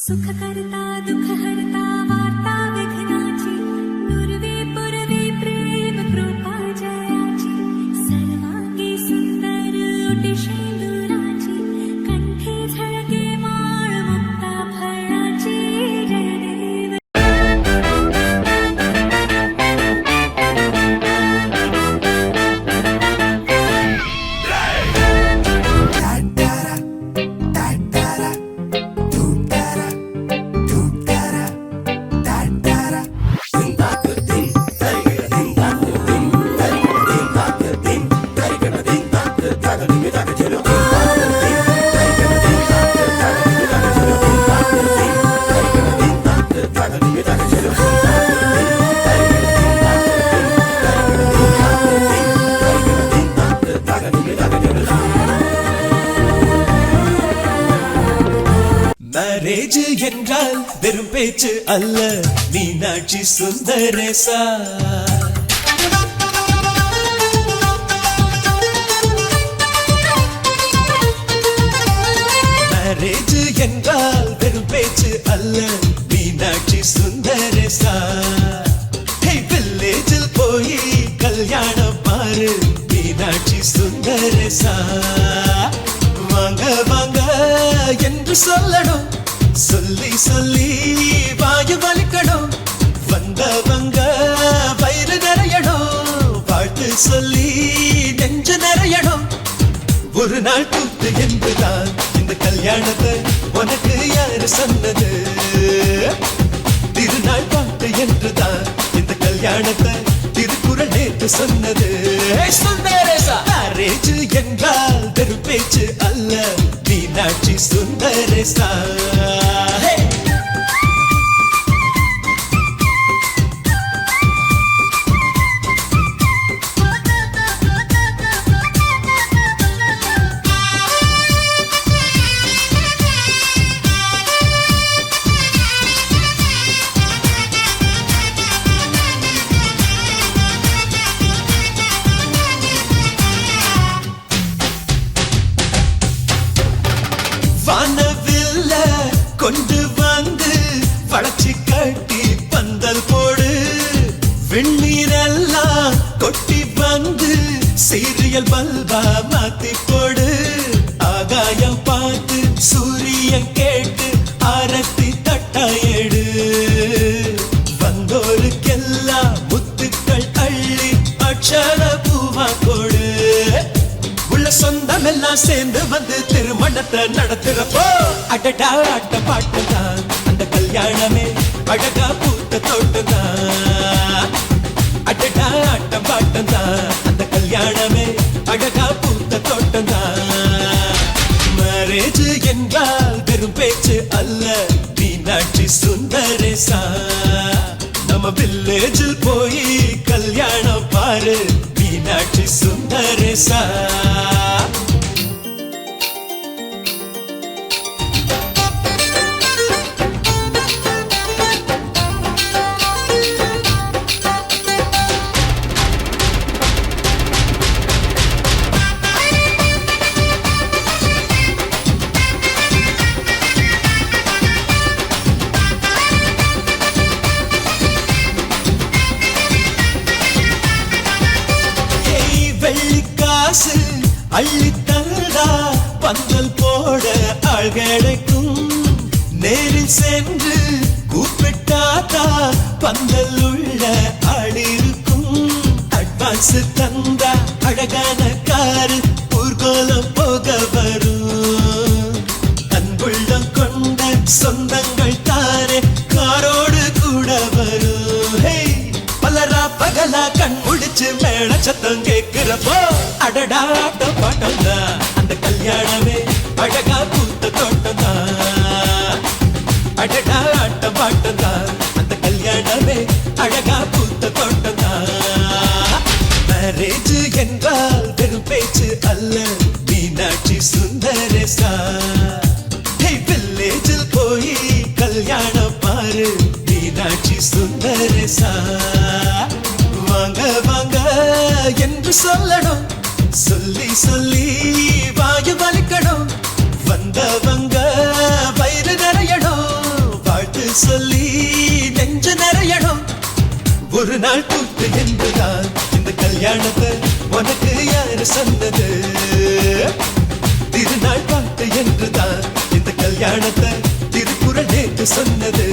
सुख करता दुख हरता वार्ता विघ्नाची दुर्वे पुरवे प्रेम कृपा जयाची सर्वांगी सुंदर ओटी शेंदुराची कंठी झळके माळ मुक्ता फळाची जय देव மேரேஜ் என்றால் வெறும் பேச்சு அல்ல, மீனாட்சி சுந்தரேசா. மேரேஜ் என்றால் வெறும் பேச்சு அல்ல, மீனாட்சி சுந்தரேசா. வில்லேஜில் போய் கல்யாணம் பாரு, மீனாட்சி சுந்தரேசா. வாங்க வாங்க என்று சொல்லணும், சொல்லி சொல்லி வாயு வலிக்கணும். வந்தவங்க வயிறு நிறையணும், வாழ்த்து சொல்லி நெஞ்சு நிறையணும். ஒரு நாள் கூத்து என்றுதான் இந்த கல்யாணத்தை உனக்கு யாரு சொன்னது? திருநாள் பாட்டு என்றுதான் இந்த கல்யாணத்தை திருக்குறள் நேற்று சொன்னது. மேரேஜ் என்றால் வெறும் பேச்சு அல்ல, மீனாட்சி சுந்தரேசா. வானவில்ல கொண்டு வந்து வளர்ச்சி கட்டி பந்தல் போடு, வெண்ணீரெல்லாம் கொட்டி வந்து சீரியல் பல்பா மாத்தி போடு. ஆகாயம் பார்த்து சூரியன் கேட்டு ஆரத்தி தட்டாயேடு, வந்தோருக்கெல்லாம் முத்துக்கள் அள்ளி அக்ஷர பூவா கொடு. உள்ள சொந்தம் எல்லாம் சேர்ந்து வந்து திருமணத்தை நடத்துறப்போ அடடா ஆட்ட பாட்டுதான் அந்த கல்யாணமே அழகா பூத்த தோட்டம்தான். அடடா ஆட்ட பாட்டுதான் அந்த கல்யாணமே அழகா பூத்த தோட்டம்தான். மேரேஜ் என்றால் வெறும் பேச்சு அல்ல, மீனாட்சி சுந்தரேசா. நம்ம வில்லேஜில் போய் கல்யாணம் பாரு, மீனாட்சி சுந்தரேசா. வெள்ளிக்காசு அள்ளி தந்தா பந்தல் போட ஆள் கிடைக்கும். நேரில் சென்று கூப்பிட்டாதா பந்தல் உள்ள ஆள் இருக்கும். அட்வான்ஸ் தந்தா அழகான காரு ஊர்கோலம் போக வரும். அன்புள்ளம் கொண்ட சொந்தங்கள் தானே காரோடு கூட வரும். பலரா பகலா கண் முடிச்சு மேல சத்தம் கேட்கிறப்போ அடடா ஆட்ட பாட்டம்தான் அந்த கல்யாணமே அழகா பூத்த தோட்டம்தான். அடடா ஆட்ட பாட்டம்தான் அந்த கல்யாணமே அழகா பூத்த தோட்டம்தான். மேரேஜ் என்றால் வெறும் பேச்சு அல்ல, மீனாட்சி சுந்தரேசா. வில்லேஜில் போய் கல்யாணம் பாரு, மீனாட்சி சுந்தரேசா. வாங்க வாங்க என்று சொல்லணும், சொல்லி சொல்லி வாயு வலிக்கணும். வந்தவங்க வயிறு நிறையணும், ஒரு நாள் கூத்து என்றுதான் இந்த கல்யாணத்தை உனக்கு யாரு சொன்னது திருநாள் பாட்டு என்றுதான் இந்த கல்யாணத்தை திருக்குறள் நேற்று சொன்னது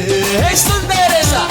சுந்தரேசா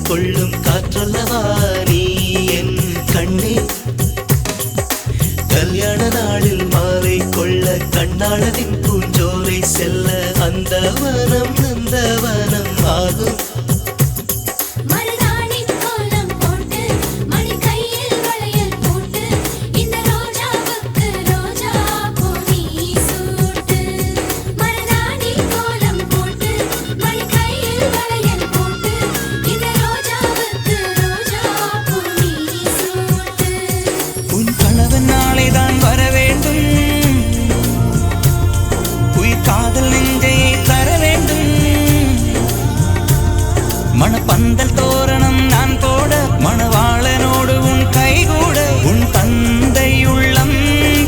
கொள்ளும் காற்றல்லவா நீ என் கண்ணே கல்யாண நாளில் மாலை கொள்ள கண்ணாளனின் பூஞ்சோலை செல்ல அந்த வனம் நந்தவனம் ஆகும் மணப்பந்தல் தோரணம் நான் போட மணவாளனோடு உன் கைகூட உன் தந்தை உள்ளம்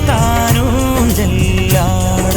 தானும் செல்லாட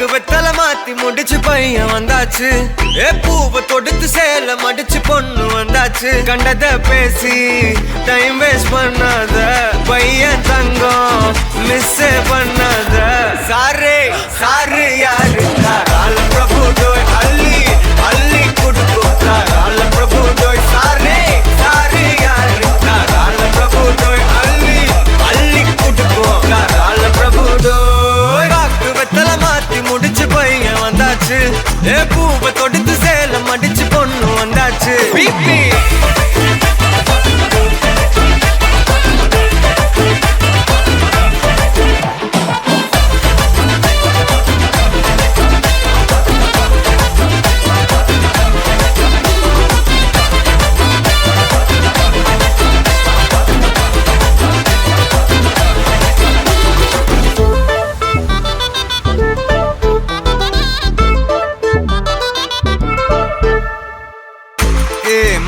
வெத்தல மாத்தி முடிச்சு பையன் வந்தாச்சு பூவை தொடுத்து சேல மடிச்சு பொண்ணு வந்தாச்சு கண்டத பேசி டைம் வேஸ்ட் பண்ணாத பையன் தங்கம் மிஸ் பண்ணாத சாரே சாரு யாரு கால பிரபு டோய் அள்ளி அள்ளி குடுக்கும் கால பிரபு டோய் சாரே சாரு யாரு கால பிரபு டோய் அள்ளி அள்ளி குடுக்கும் கால பிரபு டோய் பாக்கு வெத்தல மாத்தி முடிச்சு பையன் வந்தாச்சு பூவை தொடுத்து சேல மடிச்சு பொண்ணு வந்தாச்சு பிபி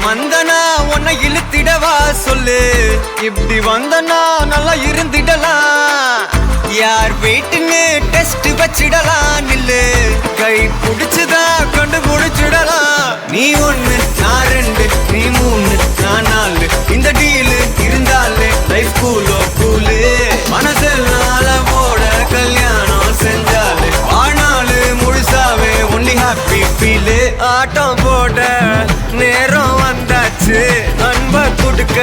மந்தனா உன்னை இழுத்திடவா சொல்லு இப்படி வந்தனா நல்லா இருந்திடலாம் யார் வெயிட்னு டெஸ்ட் வச்சிடலாம் நில்லு கை பிடிச்சுதா கொண்டு முடிச்சிடலாம் நீ ஒண்ணு நான் ரெண்டு நீ மூணு நான் நாலு இந்த டீலு இருந்தாலே லைஃப் கூலோ கூலு மனசெல்லாம் போட கல்யாணம் செஞ்சாலே ஆனாலு முழுசாவே ஒன்லி ஹாப்பி ஆட்டம் போட நேரம் வந்தாச்சு அன்ப குடுக்க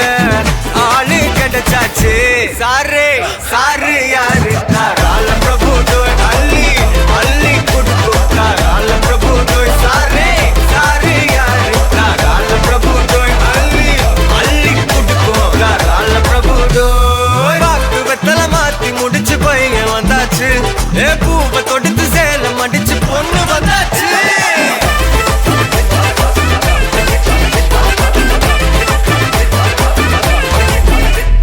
ஆளு கிடைச்சாச்சு சாரு சாரு யாரு தாராள பிரபு தோய் அள்ளி அள்ளி குடுக்கும் தாராள பிரபு தோய் சாரு சாரு யாரு தாராள பிரபு தோய் அள்ளி அள்ளி குடுக்கும் தாராள பிரபு தோய் பாக்கு வெத்தல மாத்தி முடிச்சு பையன் வந்தாச்சு ஏ பூவை தொடுத்து சேலம் அடிச்சு பொண்ணு வந்தாச்சு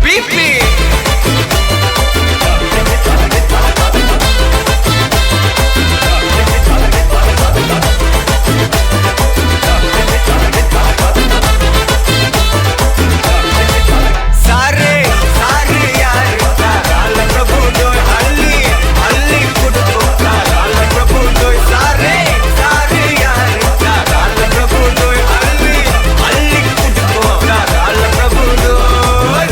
பிபி சாரே சாரு யாரு தாராள பிரபு தோய் அள்ளி அள்ளி குடுக்கும் தாராள பிரபு தோய் சாரே சாரு யாரு தாராள பிரபு தோய் அள்ளி அள்ளி குடுக்கும் தாராள பிரபு தோய்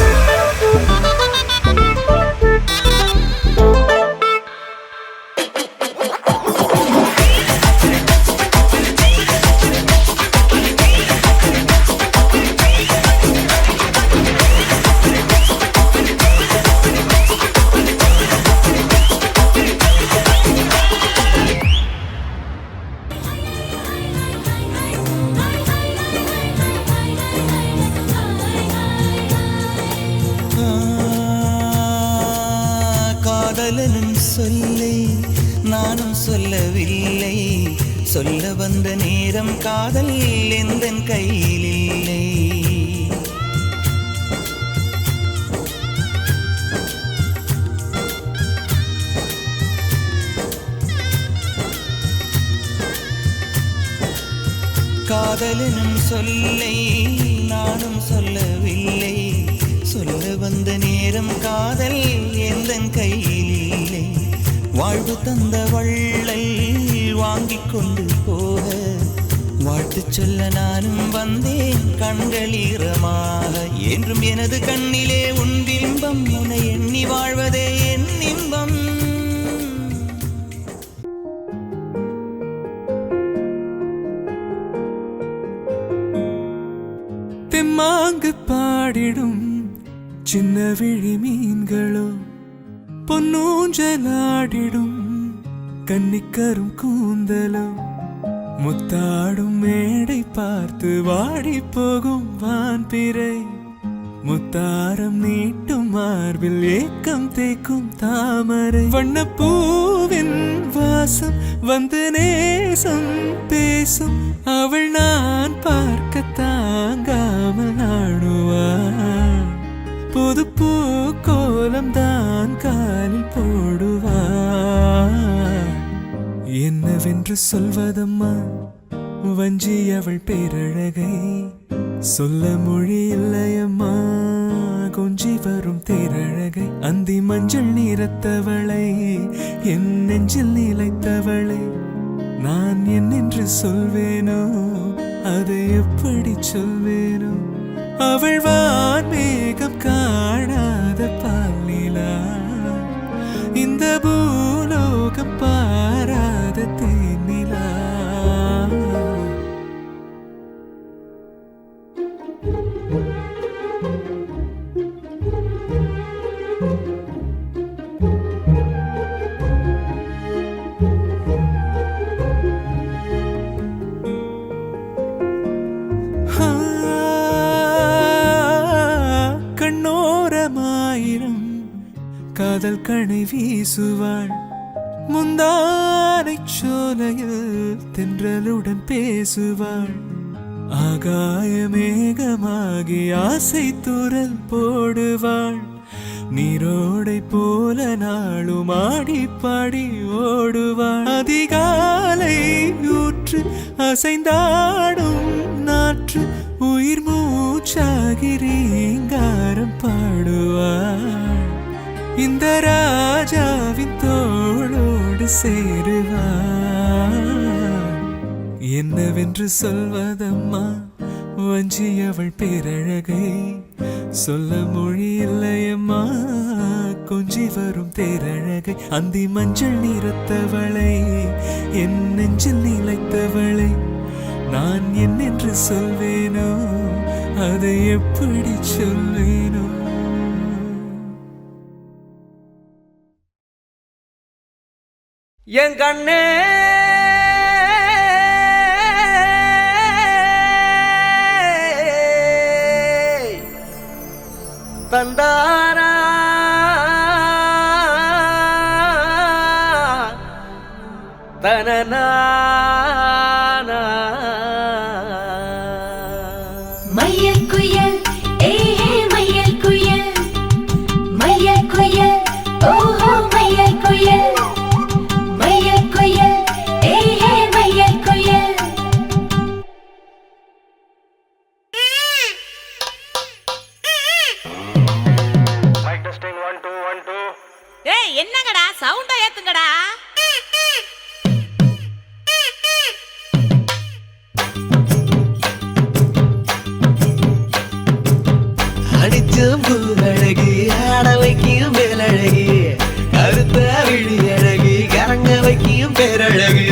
காதலனும் சொல்லை நானும் சொல்லவில்லை சொல்ல வந்த நேரம் காதல் எந்தன் கையில் இல்லை காதலனும் சொல்லை நானும் சொல்லவில்லை சொல்ல வந்த நேரம் காதல் எந்தன் கையில் இல்லை வாழ்வு தந்த வள்ளல் வாங்கிக் கொண்டு போக வாழ்த்து சொல்ல நானும் வந்தேன் கண்கள் ஈரமாக என்றும் எனது கண்ணிலே உன் பிம்பம் உன்னை எண்ணி வாழ்வதே என் இன்பம் தெம்மாங்கு பாடிடும் சின்ன விழி மீன்களோ பொன்னூஞ்சலாடிடும் கன்னிக்கரும் கூந்தலோ முத்தாடும் மேடை பார்த்து வாடி போகும் வான்பிறை முத்தாரம் நீட்டும் மார்பில் ஏக்கம் தேக்கும் தாமரை வண்ணப்பூவின் வாசம் வந்து நேசம் பேசும் அவள் நான் பார்க்க தாங்காமல் நாடுவாள் புது பூ கோலம் தான் காலில் போடுவாள் என்னவென்று சொல்வதம்மா வஞ்சி அவள் பேரழகை சொல்ல மொழி இல்லையம்மா கொஞ்சி வரும் தேரழகை அந்தி மஞ்சள் நிறத்தவளை என் நெஞ்சில் நிலைத்தவளை நான் என்னென்று சொல்வேனோ அதை எப்படி சொல்வேனோ அவள் வான்மேகம் காணாத பாலிலா இந்த பூலோகம் பாராத தேனிலா கண்ணோரமாயிரம் காதல் கணை வீசுவாள் முந்தானை சோலையில் தென்றலுடன் பேசுவாள் ஆகாய மேகமாகி ஆசை தூரல் போடுவாள் நீரோடை போல நாளும் ஆடி பாடி ஓடுவாள் அதிகாலை ஊற்று அசைந்தாடும் நாற்று உயிர் மூச்சாகி ரீங்காரம் பாடுவாள் இந்த ராஜாவின் தோளோடு சேருவாள் என்னவென்று சொல்வதம்மா வஞ்சி அவள் பேரழகை சொல்ல மொழி இல்லையம்மா கொஞ்சி வரும் தேரழகை அந்தி மஞ்சள் நிறத்தவளை என் நெஞ்சில் நிலைத்தவளை நான் என்னென்று சொல்வேனோ அதை எப்படி சொல்வேனோ. என் கண்ணே தந்தாரா தனனா மையல் குயில் ஏ மையல் குயில் மையல் குயில் ஓஹோ மையல் குயில் மையல் குயில் ஏ மையல் குயில். ஏய் என்னங்கடா சவுண்டா ஏத்துங்கடா. அடிச்சும் பூழகி ஆட வைக்கும் மேலழகி கருத்த விழி அழகி கரங்க வைக்கும் பேரழகி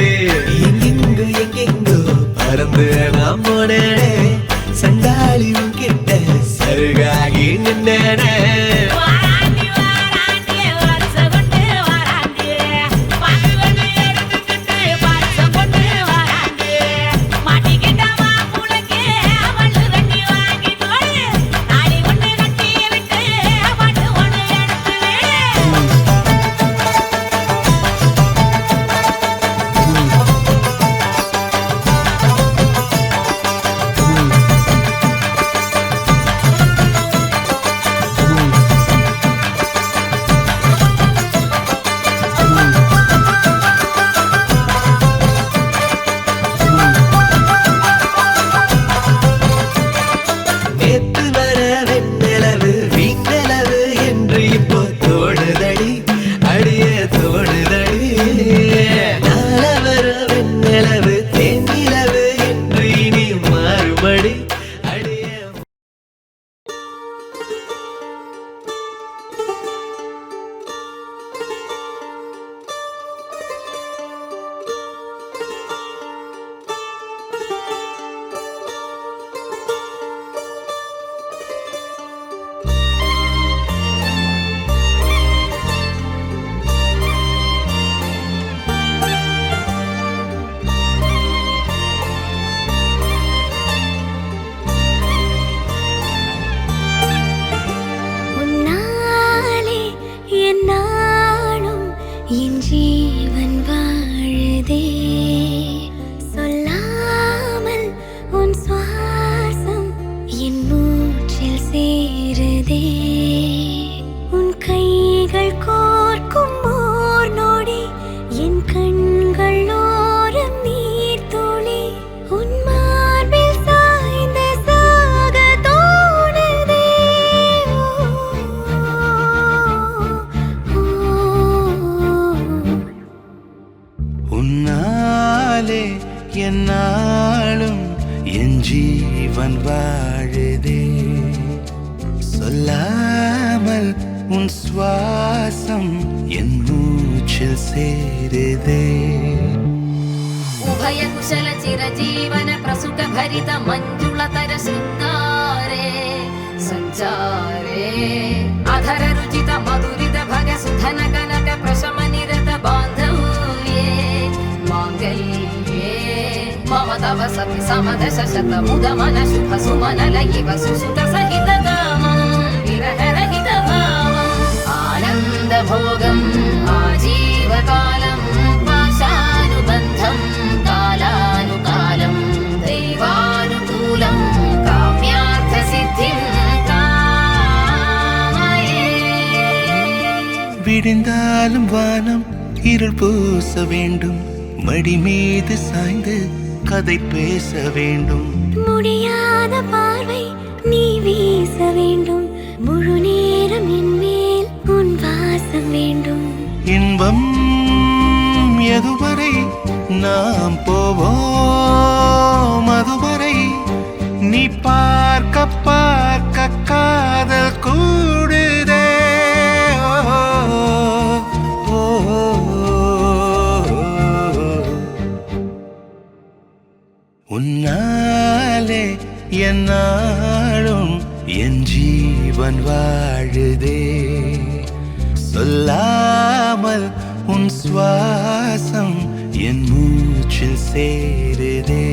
எங்கெங்கோ பறந்து நாம் போனேனே சண்டாளியும் கிட்ட சருகாகி நின்னேனே. என்னாலும் என் ஜீவன் வாழுதே சொல்லாமல் உன் சுவாசம் என் மூச்சில் சேருதே उभय कुशल चिरजीवन प्रसुख भरित मंजुलतर शृंगारे संचारे अधर रुचित मधुरित भग सुधन कनक प्रशम निरत बांधव्ये मांगल्ये मम तव सति समदश शत मुद मन शुभ सुमन लयिव सुसुत सहित गामं विरह रहित भावं आनंद भोगं आजीवकालं पाशानुबन्धं कालानुकालं दैवानुकूलं काम्यार्थ सिद्धिं कामये விடிந்தாலும் வானம் இருள் பூச வேண்டும் மடி மீது சாய்ந்து கதை பேச வேண்டும் முடியாத பார்வை நீ வீச வேண்டும் முழு நேரம் என் மேல் உன் வாசம் வேண்டும் இன்பம் எதுவரை நாம் போவோம் அதுவரை நீ பார்க்க பார்க்க காதல் கூடுதே ஓ, ஓ, ஓ. உன்னா உன் சுவாசம் என் மூச்சில் சேருதே.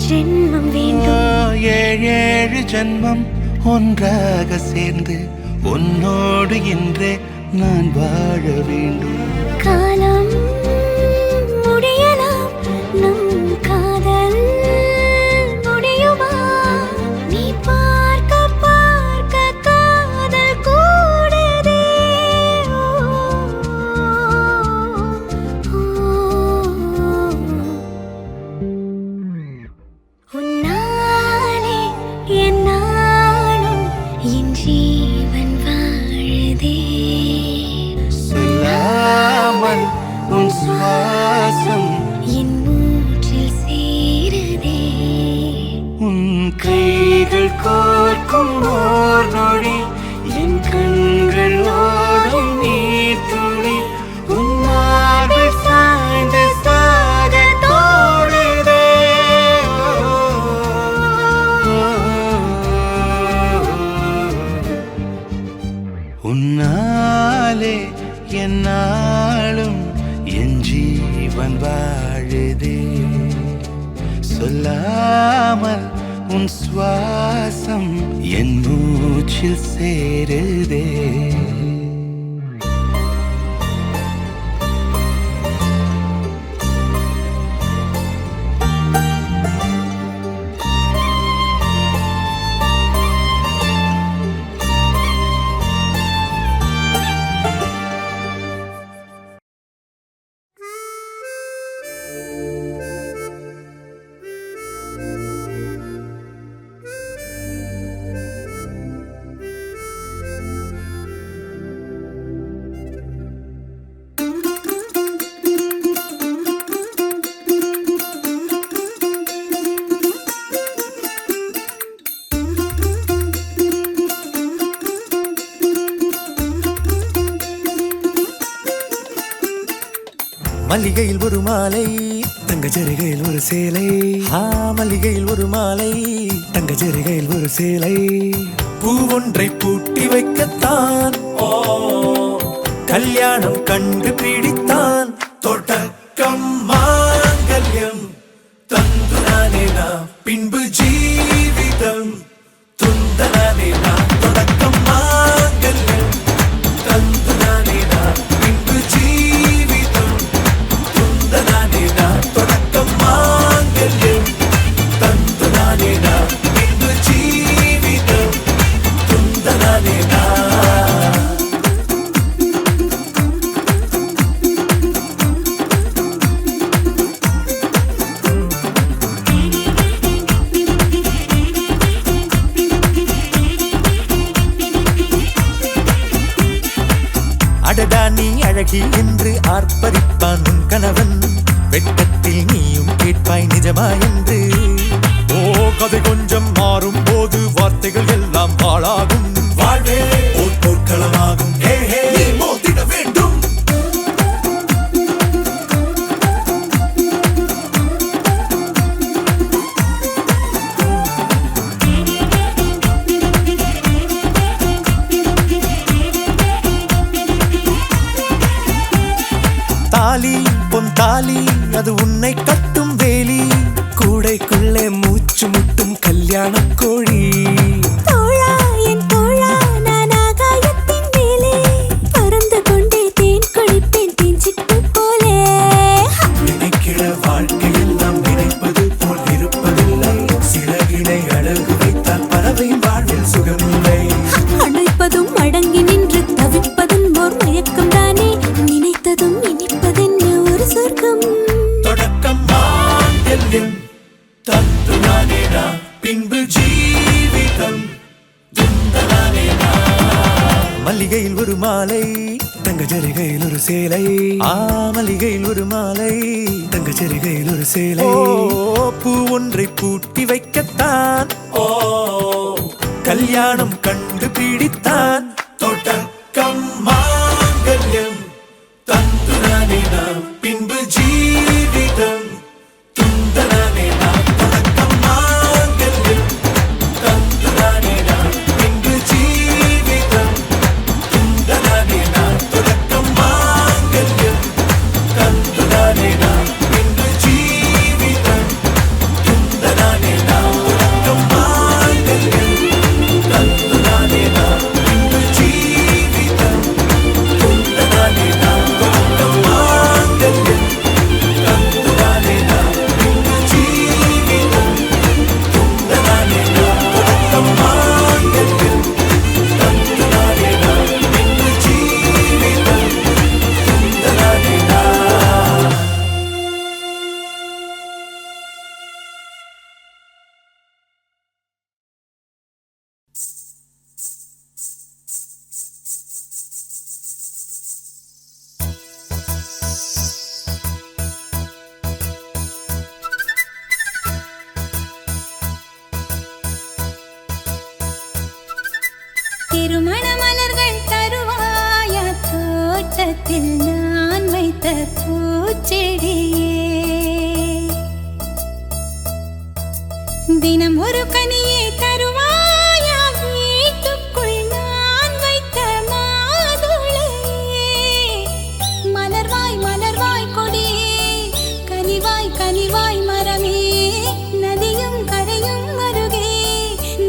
ஜென்மம் வேண்டும். ஏழேழு ஜென்மம் ஒன்றாக சேர்ந்து உன்னோடு இன்றே நான் வாழ வேண்டும். காலம் முடியலாம், நம் காதல் முடியுமா? நீ பார்க்க பார்க்க காதல் கூடுதே. உன்னாலே என் நாளும் என் ஜீவன் வாழுதே. சொல்லாமல் உன் சுவாசம் என் மூச்சில் சேருதே. உன் கைகள் கோர்க்கும் ஓர் நொடி என் கண்கள் ஓடும் நீர் துளி உன் மார்பில் சாய்ந்து சாக தோடுதே. உன்னாலே என் நாளும் என் ஜீவன் வாழுதே. சொல்லாமல் உன் சுவாசம் என் மூச்சில் சேருதே. மல்லிகையில் ஒரு மாலை தங்க ஜரிகையில் ஒரு சேலை. மல்லிகையில் ஒரு மாலை தங்க ஜரிகையில் ஒரு சேலை. பூவொன்றை பூட்டி வைக்கத்தான் கல்யாணம் கண்டு பிடித்தான். தொடக்கம் மாங்கல்யம் தந்து நானே நாம் பின்பு ஜீவிதம் துந்தனானே நாம். தொடக்கம் மாங்கல்யம் தந்து நானே நாம் பின்பு ஜீவிதம் துந்தனானே நாம். தொடக்கம் மாங்கல்யம் தந்து நானே நாம் பின்பு ஜீவிதம் துந்தனானே நாம். அடடா நீ அழகி என்று ஆர்ப்பரிப்பான் உன் கணவன். வெட்கத்தில் நீயும் கேட்பாய் நிஜமா என்று. கதை கொஞ்சம் மாறும் போது வார்த்தைகள் எல்லாம் பாழாகும். வாழ்வே ஓர் போர்க்களமாகும். நீ மோதிட வேண்டும். தாலி பொன் தாலி அது உன்னை கட்டும் வேலி. கூடைக்குள்ளே மூச்சு முட்டும் கல்யாண கோழி. தோழா என் தோழா நான் ஆகாயத்தின் மேலே பறந்து கொண்டே தேன் குடிப்பேன் தேஞ்சிட்டு போலே. நினைக்கிற வாழ்க்கையில் நாம் நினைப்பது போல் இருப்பதில்லை. சிறகினை அழகு வைத்தால் பறவையின் வாழ்வில் சுகமில்லை. அணைப்பதும் அடங்கி நின்று தவிப்பதும் ஓர் மயக்கம் தானே. நினைத்ததும் இனிப்பதென்ன ஒரு சொர்க்கம். தொடக்கம் மாங்கல்யம் தந்து ஒரு மாலை தங்க ஜரிகையில் ஒரு சேலை மல்லிகையில் ஒரு மாலை தங்க ஜரிகையில் ஒரு சேலை பூ ஒன்றை பூட்டி வைக்கத்தான் கல்யாணம் கண்டு பிடித்தான் தொடக்கம் மாங்கல்யம் தந்துரானே நாம் பின்பு ஜீவிதம் துந்தனானே நாம் தொடக்கம் மாங்கல்யம் தந்துரானே நாம் பின்பு ஜீவிதம் துந்தனானே நாம் தொடக்கம் மாங்கல்யம் தந்துரானே நாம் பின்பு ஜீவிதம் துந்தனானே நாம் தொடக்கம் மாங்கல்யம் தந்துரானே நாம் பின்பு ஜீவிதம் துந்தனானே நாம் தொடக்கம் மாங்கல்யம் தந்துரானே நாம் பின்பு ஜீவிதம் துந்தனானே நாம் தொடக்கம் மாங்கல்யம் தந்துரானே நாம் பின்பு ஜீவிதம் துந்தனானே நாம் திருமண மலர்கள் தருவாயா தோட்டத்தில் நான் வைத்த பூச்செடியே தினம் ஒரு கனியை தருவாயா வீட்டுக்குள் நான் வைத்த மாதுளையே மலர்வாய் மலர்வாய் கொடியே கனிவாய் கனிவாய் மரமே நதியும் கரையும் அருகே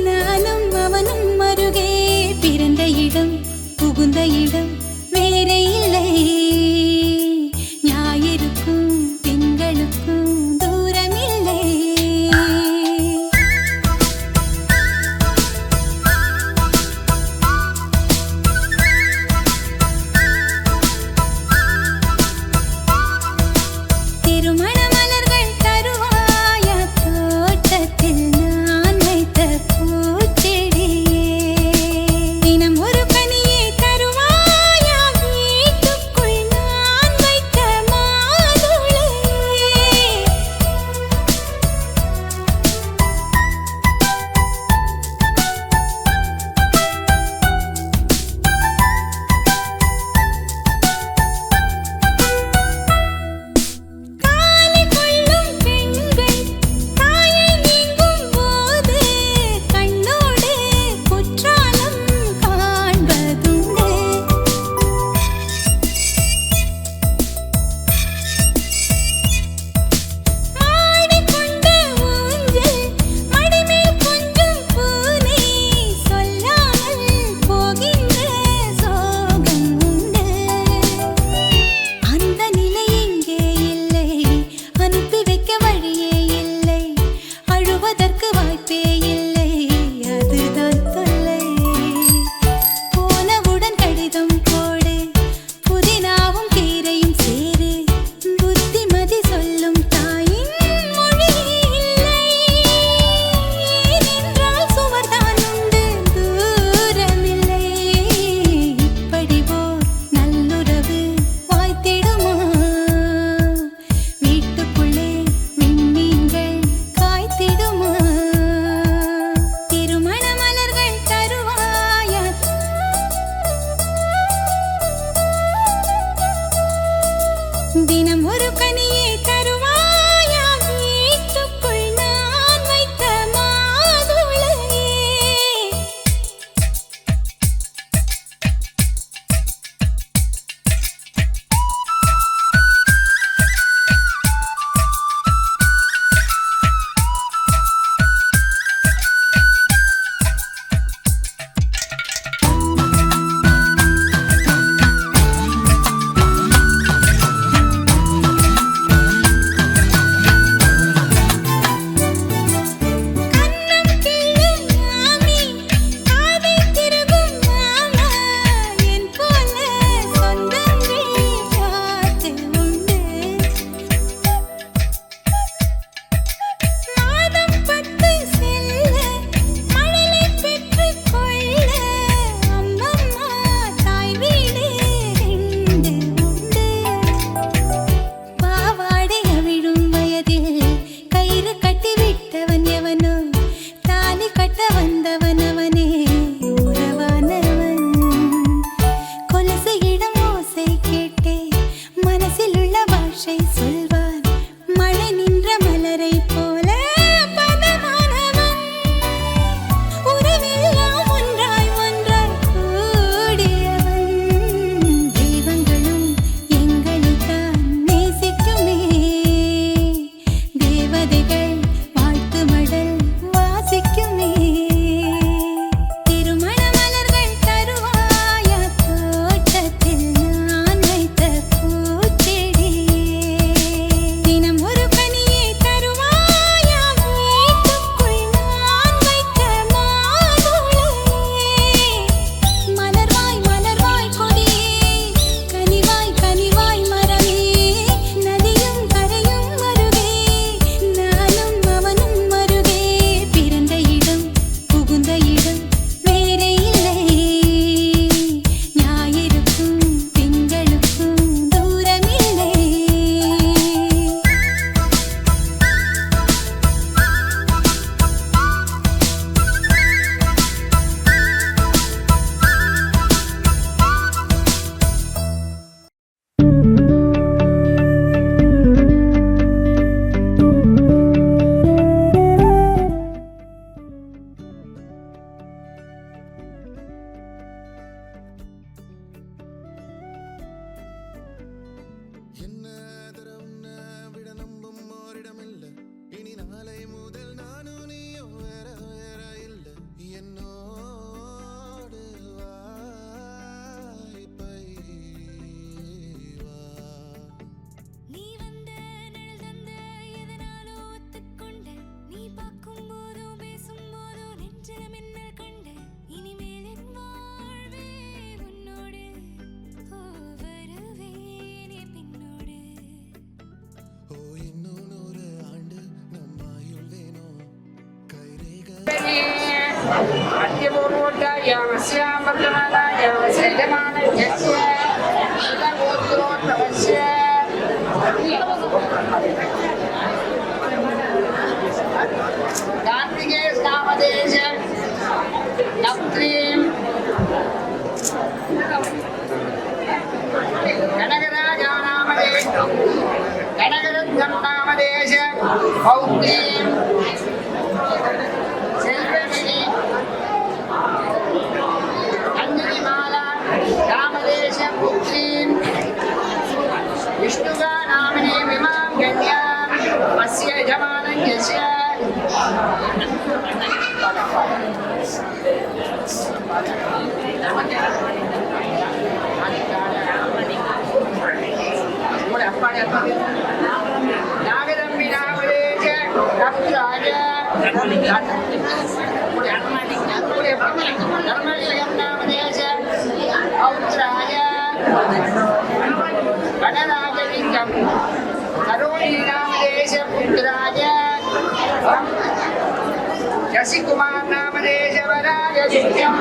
நானும் அவனும் அருகே பிறந்த இடம் புகுந்த இடம் வேறே இல்லை ஞாயிறுக்கும் திங்களுக்கும் தூரமில்லை திருமண மலர்கள் தருவாயா தோட்டத்தில் நான் வைத்த பூச்செடியே தினம் ஒரு கனியை தருவாயா காற்றில மின்னல் கண்டு இனிமேல் என் வாழ்வே உன்னோடு வருவேனே பின்னோடு ஓ இன்னும் 100 ஆண்டு நம் ஆயுள் வேணும் கைரேகை विष्णुगा नामिने विमां गण्याम् अस्य यजमानं यस्य नागदम्बि नामदेश रक्त्राय धर्मलिङ्गं नामदेश औत्राय गणराजलिङ्गं करोणीनामदेश पुत्राय शशिकुमार नामदेश वराय लिङ्गम्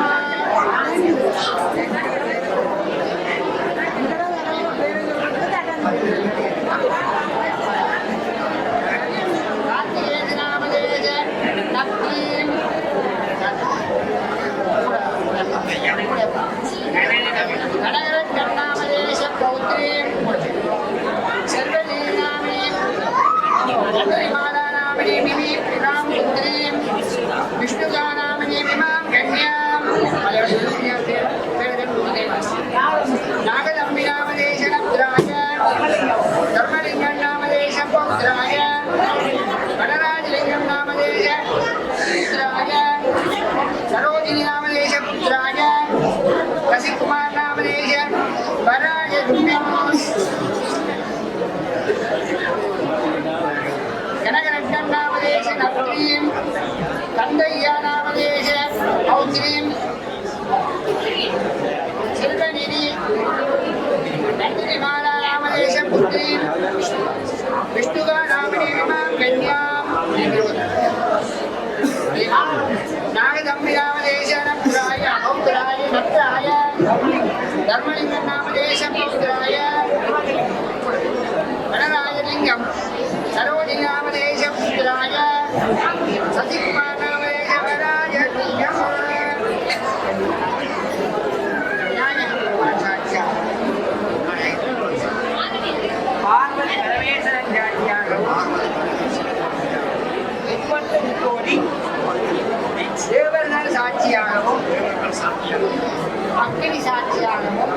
कार्तिकेय नामदेश लक्ष्मीं गणरत्नं नामदेश पौत्रीं सर्वलीनामिनीं रत्नमालानामिनीं विमां पुत्रीं विष्णुगानामिनीं विमां कन्यां नागदम्बिनामदेश नप्त्राय धर्मलिङ्गं नामदेश पौत्राय गणराजलिङ्गं नामदेश पुत्राय सरोजिनी नामदेश पुत्राय शशिकुमार नामदेश वराय लिङ्गम् कनकरत्नं नामदेश नप्त्रीं कन्दय्या नामदेश औत्रीं सिल्वनिधि नन्दिनिमाला नामदेश पुत्रीं विष्णुगा नामिनी विमां कन्याम् नागदम्बि नामदेश नप्त्राय पौत्राय नप्त्राय धर्मलिङ्गं नामदेश पौत्राय गणराजलिङ्गं सरोजिनी नामदेश पुत्राय शशिकुमार नामदेश वराय लिङ्गम् பார்வதி பரமேஸ்வரன் ஜாதியாகவும் 30 கோடி தேவர்கள் சாட்சியாகவும் அக்னி சாட்சியாகவும்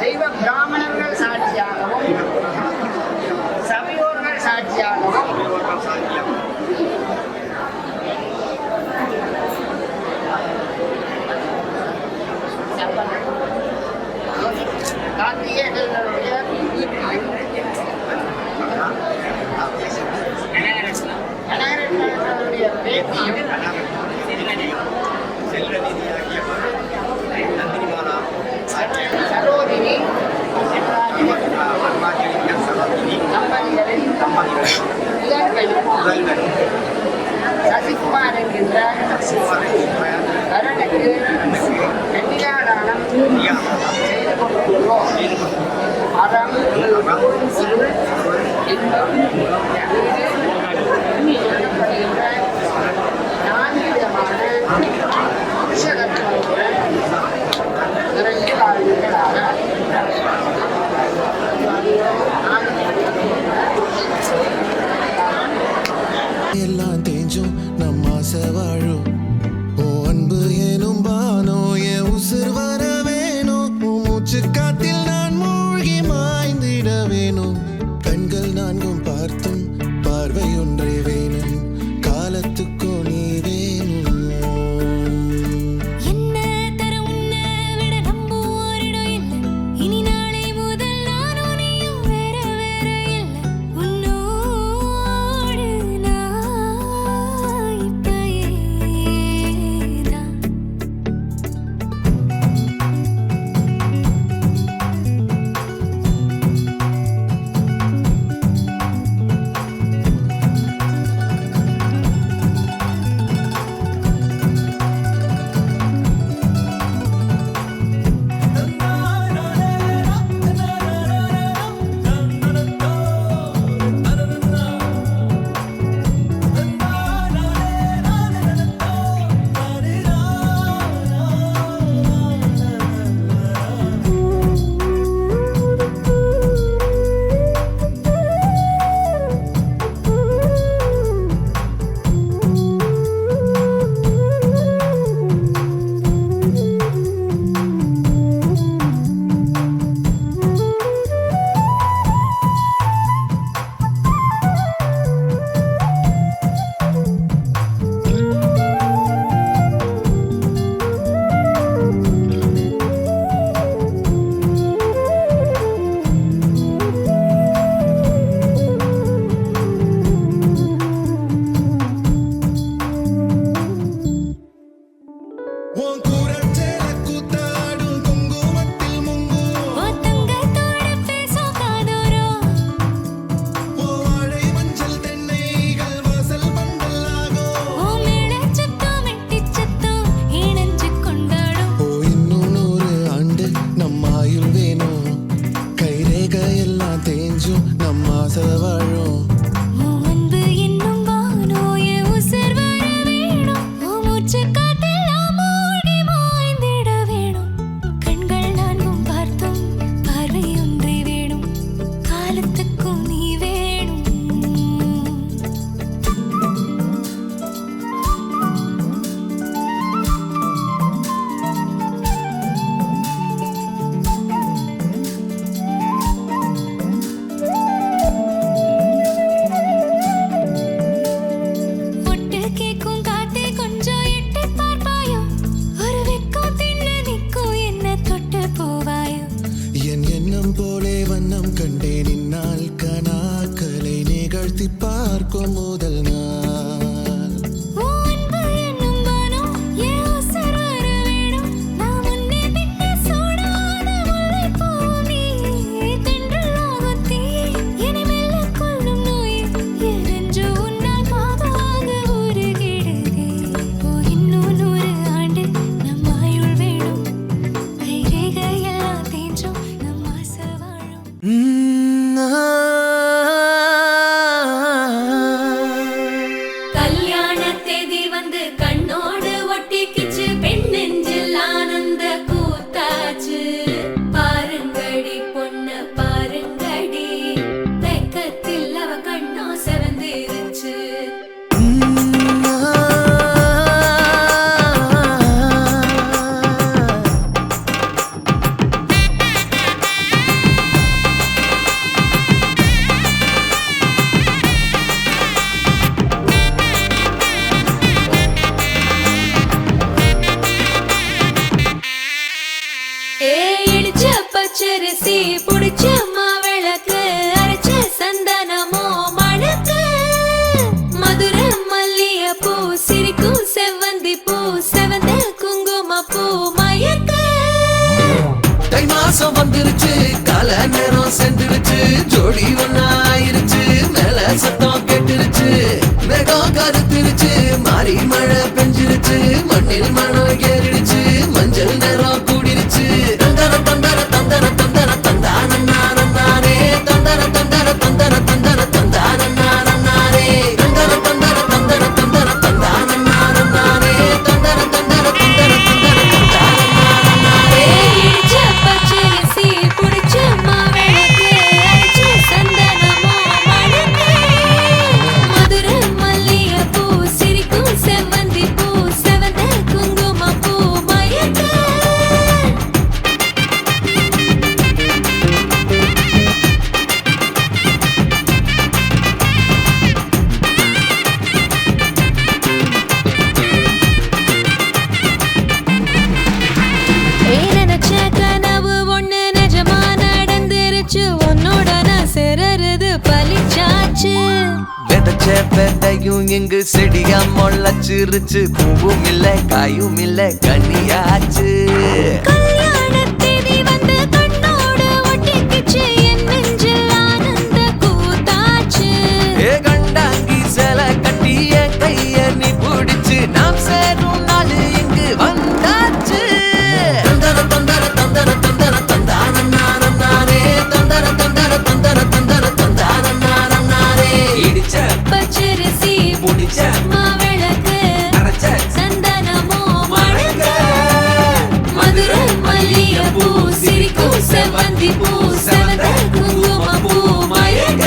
தெய்வ பிராமணர்கள் சாட்சியாகவும் சபையோர்கள் சாட்சியாகவும் கார்த்திகேயனுடைய கனகரத்னனுடைய பேத்தியும் சரோஜினி தம்பதிகளின் சசிகுமார் என்கின்ற கருணுக்கு கன்னிகாதானம் செய்து கொண்டிருக்கிறோம். அறம் பொருள் இன்பம் சொல்லப்படுகின்ற 4 விதமான புருஷதத்துவங்களுடன் நிறைய வாழ்வுகளாக எல்லாம் தேஞ்சும் நம் ஆசை வாழும் ஓ அன்பு எனும் பானோ என் உசுர் வர வேணும் உன் மூச்சு காத்தில் நான் மூழ்கி மாய்ந்திட வேணும் கண்கள் நான்கும் பார்த்தும் வந்துருச்சு கால நேரம் சென்றுருச்சு ஜோடி ஒன்னா ஆயிருச்சு மேல சத்தம் கேட்டுருச்சு மேகம் கருத்துருச்சு மாறி மழை பெஞ்சிருச்சு மண்ணில் மனம் ஏறிடுச்சு மஞ்சள் நேரம் கூடிருச்சு தந்தர தந்தர தந்தர தந்தர தந்தானே தந்தர தந்தர தந்தர தந்தர தந்தானே தந்தர தந்தர தந்தர தந்தர தந்தானே தந்தர தந்தர தந்தர தந்தர தந்தானே இடிச்ச பச்சரிசி புடிச்ச மாவிளக்கு அரைச்ச சந்தனமோ மணக்கு மதுரை மல்லிகைப்பூ சிரிக்கும் செவ்வந்தி பூ செவந்த குங்குமப்பூ மயக்க நினைச்ச கனவு ஒண்ணு நிஜமா நடந்துருச்சு உன்னோட நான் சிறருது பலிச்சாச்சு விதைச்ச விதையும் இங்கு செடியா முளைச்சிருச்சு பூவும் இல்ல காயும் இல்ல கனியாச்சு கல்யாணத்தேதி வந்து கண்ணோடு ஒட்டிக்கிச்சு என் நெஞ்சில் ஆனந்த கூத்தாச்சு ஏ கண்டாங்கி சில கட்டி என் கைய நீ பிடிச்சு நாம் சேரும் நாள் இங்கு வந்தாச்சு தந்தர தந்தர தந்தர தந்தர தந்தானே தந்தர தந்தர தந்தர தந்தர தந்தானே இடிச்ச பச்சரிசி முடிச்ச மாவிளக்கு அரைச்ச சந்தனமோ மணக்க மதுரை மல்லிகைப்பூ சிரிக்கும் செவ்வந்தி பூ செவந்த குங்குமப்பூ மயக்க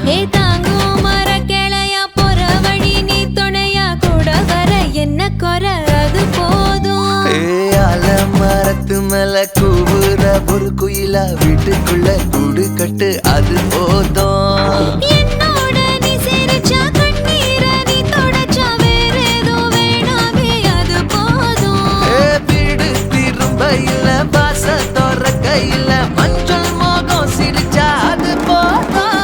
ஏ தாங்கும் மரக்கிளையா போற வழி நீ துணையா கூட வர என்ன குறை அது போதும் மரத்து மேல கூவுற ஒரு குயிலா வீட்டுக்குள்ள கூடு கட்டு அது போதும் என்னோட நீ சிரிச்சா கண்ணீரை நீ தொடச்சா வேற ஏதோ வேணாமே அது போதும் வீடு திரும்ப இல்ல பாச தோற கையில மஞ்சள் மோகம் சிரிச்சா அது போதும்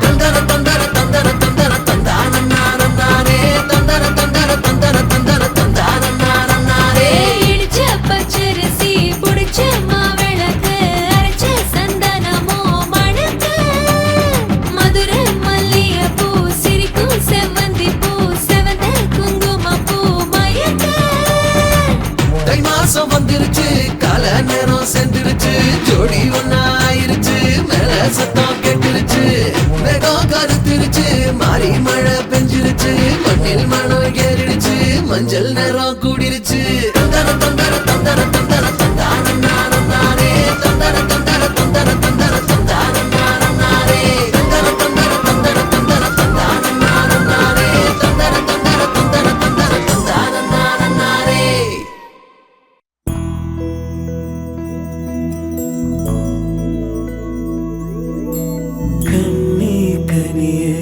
தந்தர தந்தர தந்தர தந்தர தந்தானே தந்தர தந்தர தந்தர தந்தர தந்தானே இடிச்ச பச்சரிசி புடிச்ச மாவிளக்கு அரைச்ச சந்தனமோ மணக்க மதுரை மல்லிகைப்பூ சிரிக்கும் செவ்வந்தி பூ செவந்த குங்குமப்பூ மயக்க தை மாசம் வந்துருச்சு கால நேரம் சென்றுருச்சு ஜோடி ஒன்னா ஆயிருச்சு மேல சத்தம் கேட்டுருச்சு மேகம் கருத்துருச்சு மாறி மழை பெஞ்சிருச்சு மண்ணில் மனம் ஏறிடுச்சு மஞ்சள் நேரம் கூடிருச்சு தந்தர தந்தர தந்தர தந்தர தந்தானே தந்தர தந்தர தந்தர தந்தர தந்தானே தந்தர தந்தர தந்தர தந்தர தந்தானே தந்தர தந்தர தந்தர தந்தர தந்தானே கண்ணே கனியே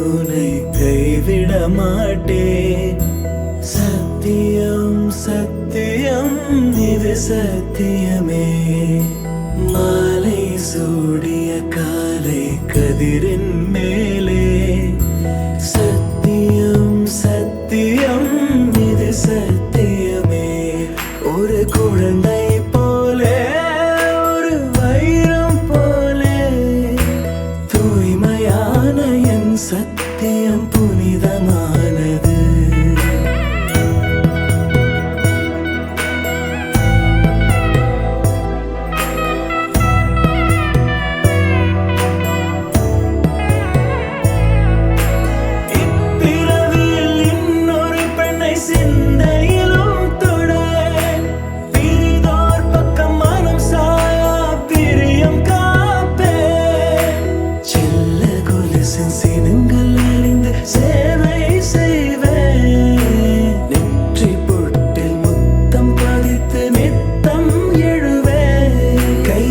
உன்னை கைவிட மாட்டேன் சத்தியம் சத்தியம் இது சத்தியமே மாலை சூடிய காலை கதிரின் மேலே சத்தியம் சத்தியம் இது சத்தியமே ஒரு குழந்தை போலே ஒரு வைரம் போலே தூய்மையான என் சத்தியம் புனிதமானது இப்பிறவியில் இன்னொரு பெண்ணை சிந்தையிலும் தொட பிரிதோர் பக்கம் மனம் சாயா பிரியம் காப்பே செல்ல கொலுசின் சினங்கள் அறிந்து சேவை செய்வேன் நெற்றி பொட்டில் முத்தம் பதித்து நித்தம் எழுவேன் கை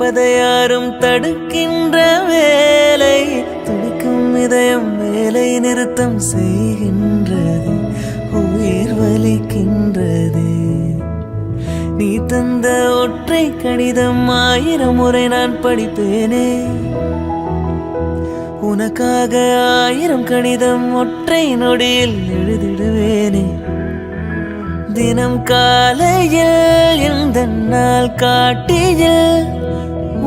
துடிப்பதை யாரும் தடுக்கின்ற வேலை துடிக்கும் இதயம் வேலை நிறுத்தம் செய்கின்றது உயிர் வலிக்கின்றது நீ தந்த ஒற்றை கடிதம் 1000 முறை நான் படிப்பேனே உனக்காக 1000 கடிதம் ஒற்றை நொடியில் எழுதிடுவேனே தினம் காலையில் எந்த நாள் காட்டியில்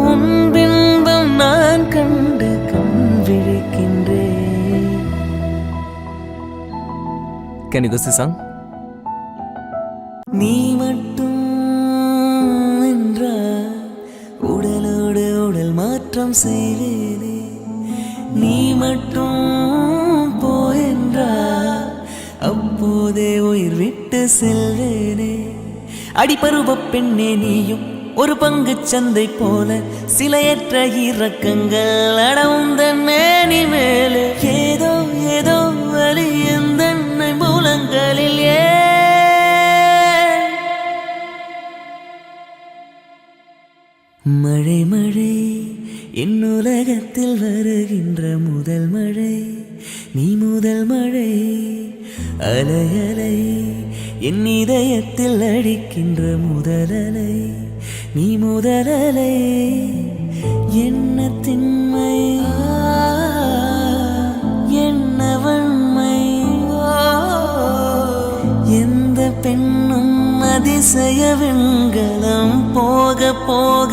உன் பின்பம் நான் கண்டு கண் விழிக்கின்றேன். Can you go see song? நீ மட்டும் என்றால் உடலோடு உடல் மாற்றம் செய்வேனே நீ மட்டும் போயென்றால் அப்போதே உயிர் விட்டு செல்வேனே அடிபருவ பெண்ணே நீயும் ஒரு பங்கு சந்தை போல சிலையற்ற இறக்கங்கள் அடவுந்தன் மேனி மேலே ஏதோ ஏதோ வலி எந்தன்னை மூலங்களில் மழை மழை என் உலகத்தில் வருகின்ற முதல் மழை நீ முதல் மழை அலை அலை என் இதயத்தில் அடிக்கின்ற முதல் அலை நீ முதல் அலை என்ன திண்மை என்ன வன்மை எந்த பெண்ணும் அதிசய வெண்கலம் போக போக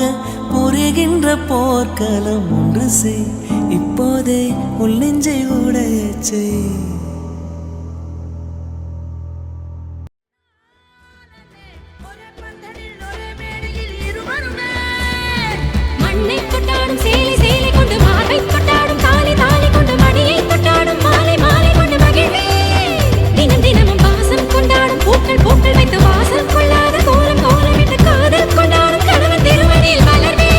புரிகின்ற போர்க்களம் ஒன்று செய் இப்போதே உள் நெஞ்சை உடையச் செய் மண்ணை கொட்டாடும் சேலை சேலை கொண்டு மாலை கொட்டாடும் தாலி தாலி கொண்டு மணியை கொட்டாடும் மாலை மாலை கொண்டு மகிழ்வே தினம் தினமும் வாசம் கொண்டாடும் பூக்கள் பூக்கள் வைத்து வாசம் கொள்ளாத கோலம் கோலம் விட்டு காதல் கொண்டாடும் கணவன் திருமணியில் வளர்வே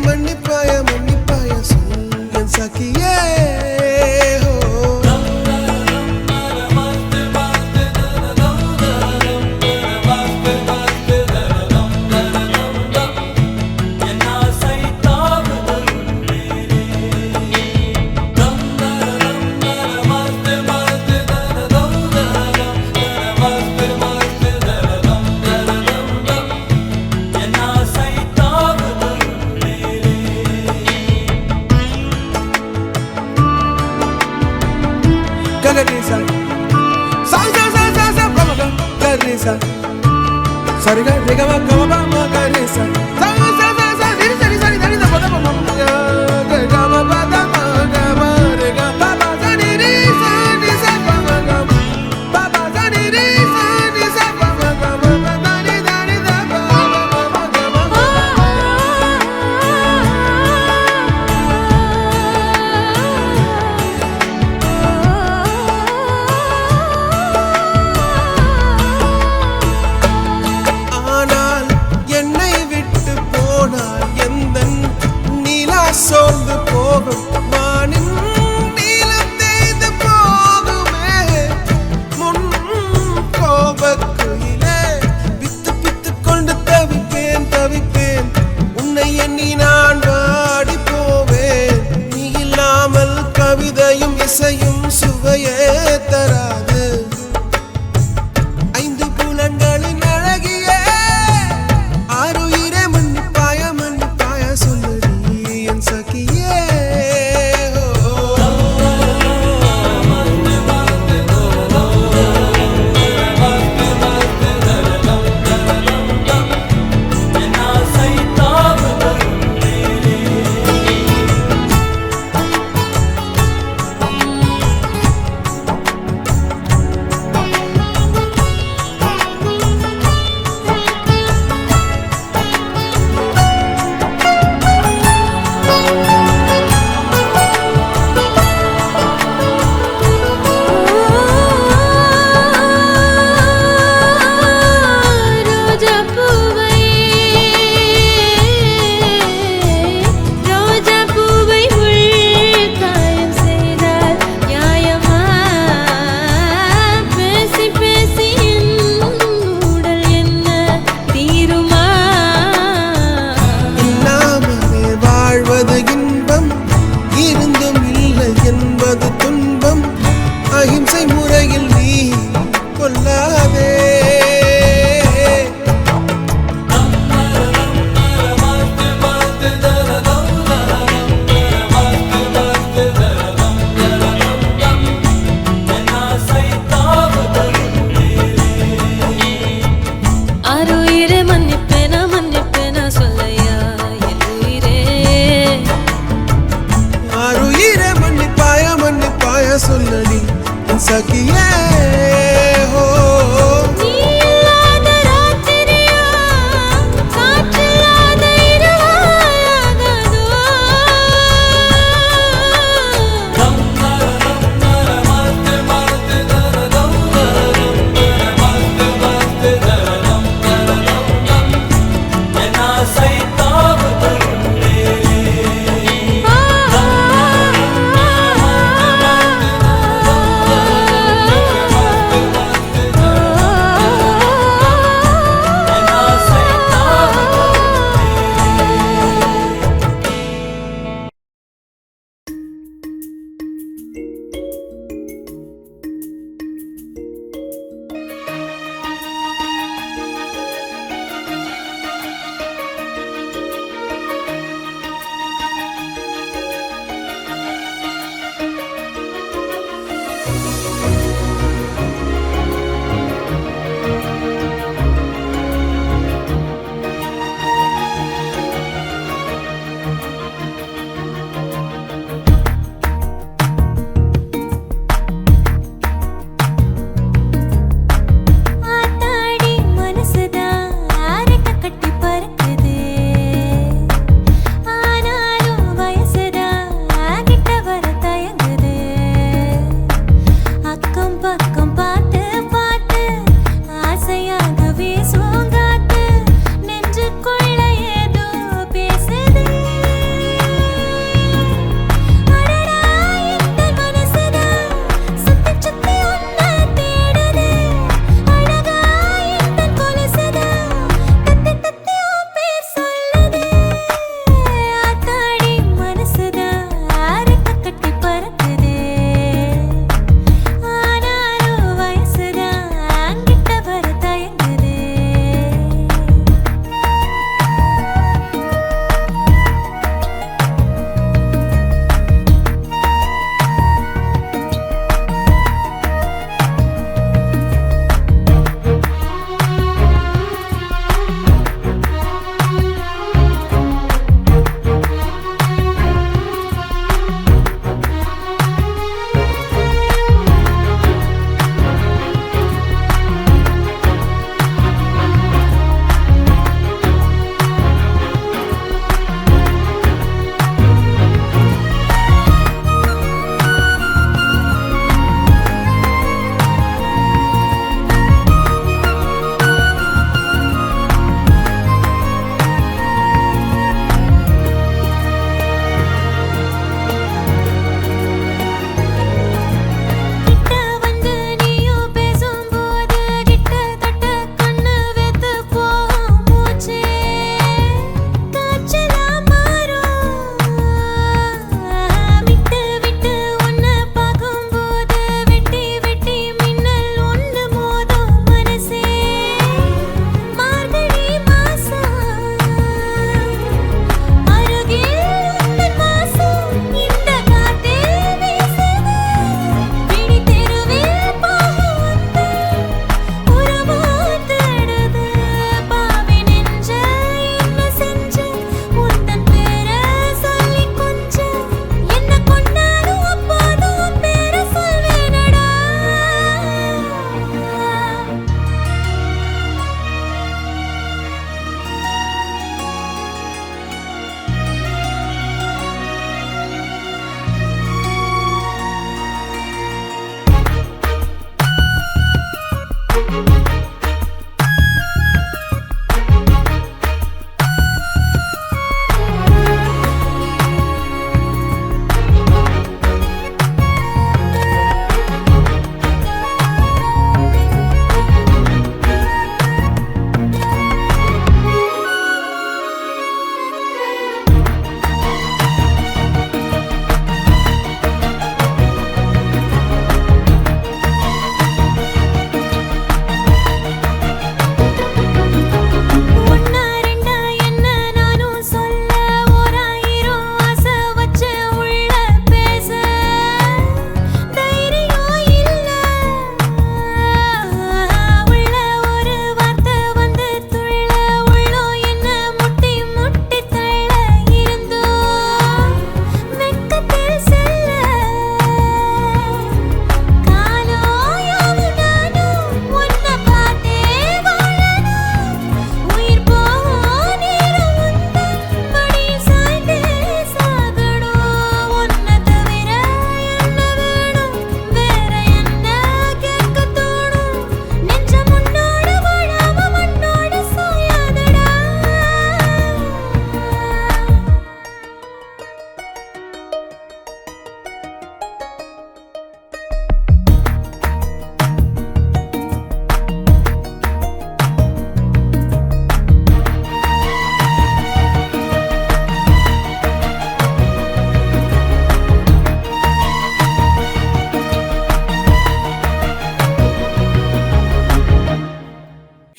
மன்னிப்பாய சொல் என் சகியே Sorry, ga re ga ma ma ga re sa. Sa ni ni da pa da ma ma ga ma pa da ma ga ma re ga pa pa sa ni sa pa ma ga pa pa sa ni sa pa ma ga ma pa da ni da pa ma ga ma. ஆனால்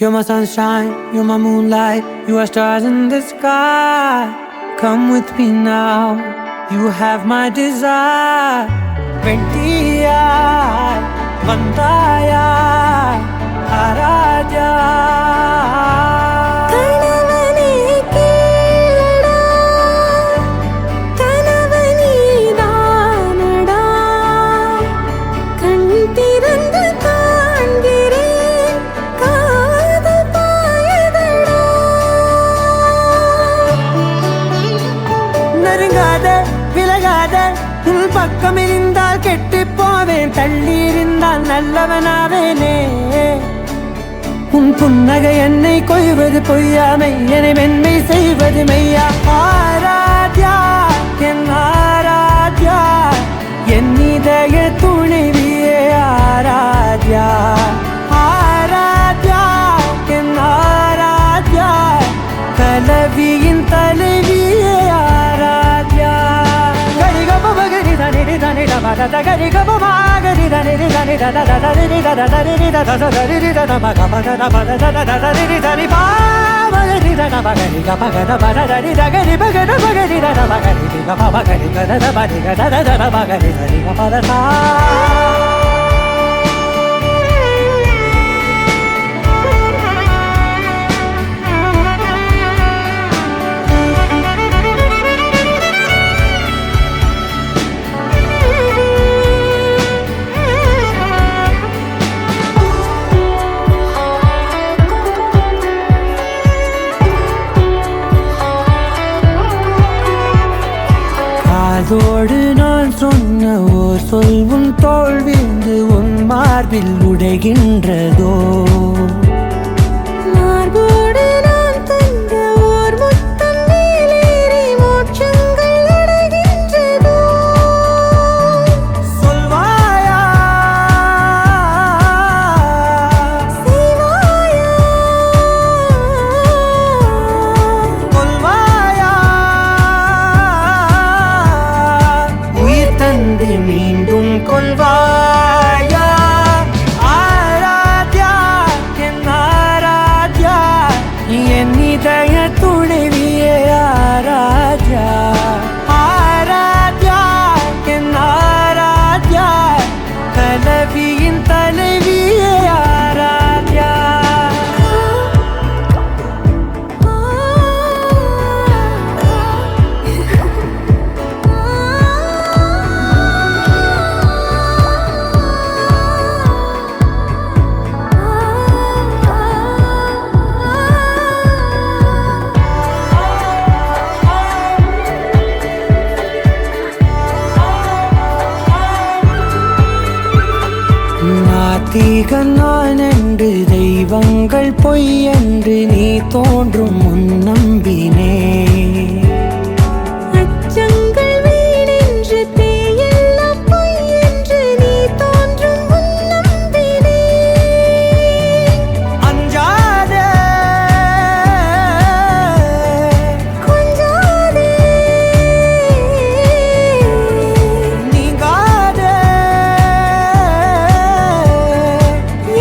You're my sunshine, you're my moonlight, you are stars in the sky. Come with me now, you have my desire. Ventiya, Vandaya, Araja. பக்கம் இருந்தால் கெட்டு போவேன், தள்ளி இருந்தால் நல்லவனாவேனே. உன் புன்னகை என்னை கொய்வது பொய்யாமை, என்னை மென்மை செய்வது மெய்யா. ஆராத்யா என் ஆராத்யா, என் இதய துணைவியே ஆராத்யா. ஆராத்யா என் ஆராத்யா, கலவியின் தலைவியே ஆராத்யா. அதோடு நான் சொன்ன ஓர் சொல் உன் தோள் வீழ்ந்து உன் மார்பில் உடைகின்றதோ. மார்போடு நான் தந்த ஓர் முத்தம் மேலேறி மோட்சங்கள் அடைகின்றதோ. சொல்வாயா செய்வாயா கொல்வாயா, தந்து மீண்டும் கொள்வாயா. ஆராத்யா என் ஆராத்யா, என் இதய துணைவியே ஆராத்யா. ஆராத்யா என் ஆராத்யா, கலவியின் தலைவியே ஆராத்யா. நாத்திகன் நான் என்று தெய்வங்கள் பொய் என்று நீ தோன்றும் முன் நம்பினே. அச்சங்கள் வீணென்று தேயெல்லாம் பொய் என்று நீ தோன்றும் முன் நம்பினே. அஞ்சாதே கொஞ்சாதே நீங்காதே,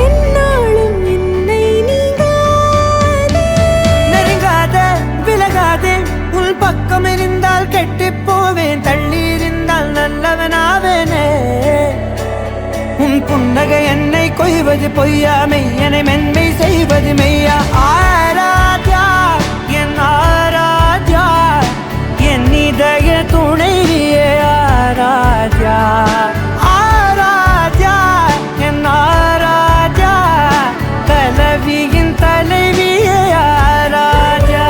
என்னாலும் என்னை நீங்காதே. நெருங்காதே விலகாதே, உள் பக்கம் இருந்தால் கெட்டு போவேன், தள்ளி இருந்தால் நல்லவனாவேனே. உன் புன்னகை என்னை கொய்வது பொய்யாமை, என்னை மென்மை செய்வது மெய்யா. ஆராத்யா என் ஆராத்யா, என் இதய துணைவியே ஆராத்யா. ஆராத்யா என் ஆராத்யா, கலவியின் தலைவியே ஆராத்யா.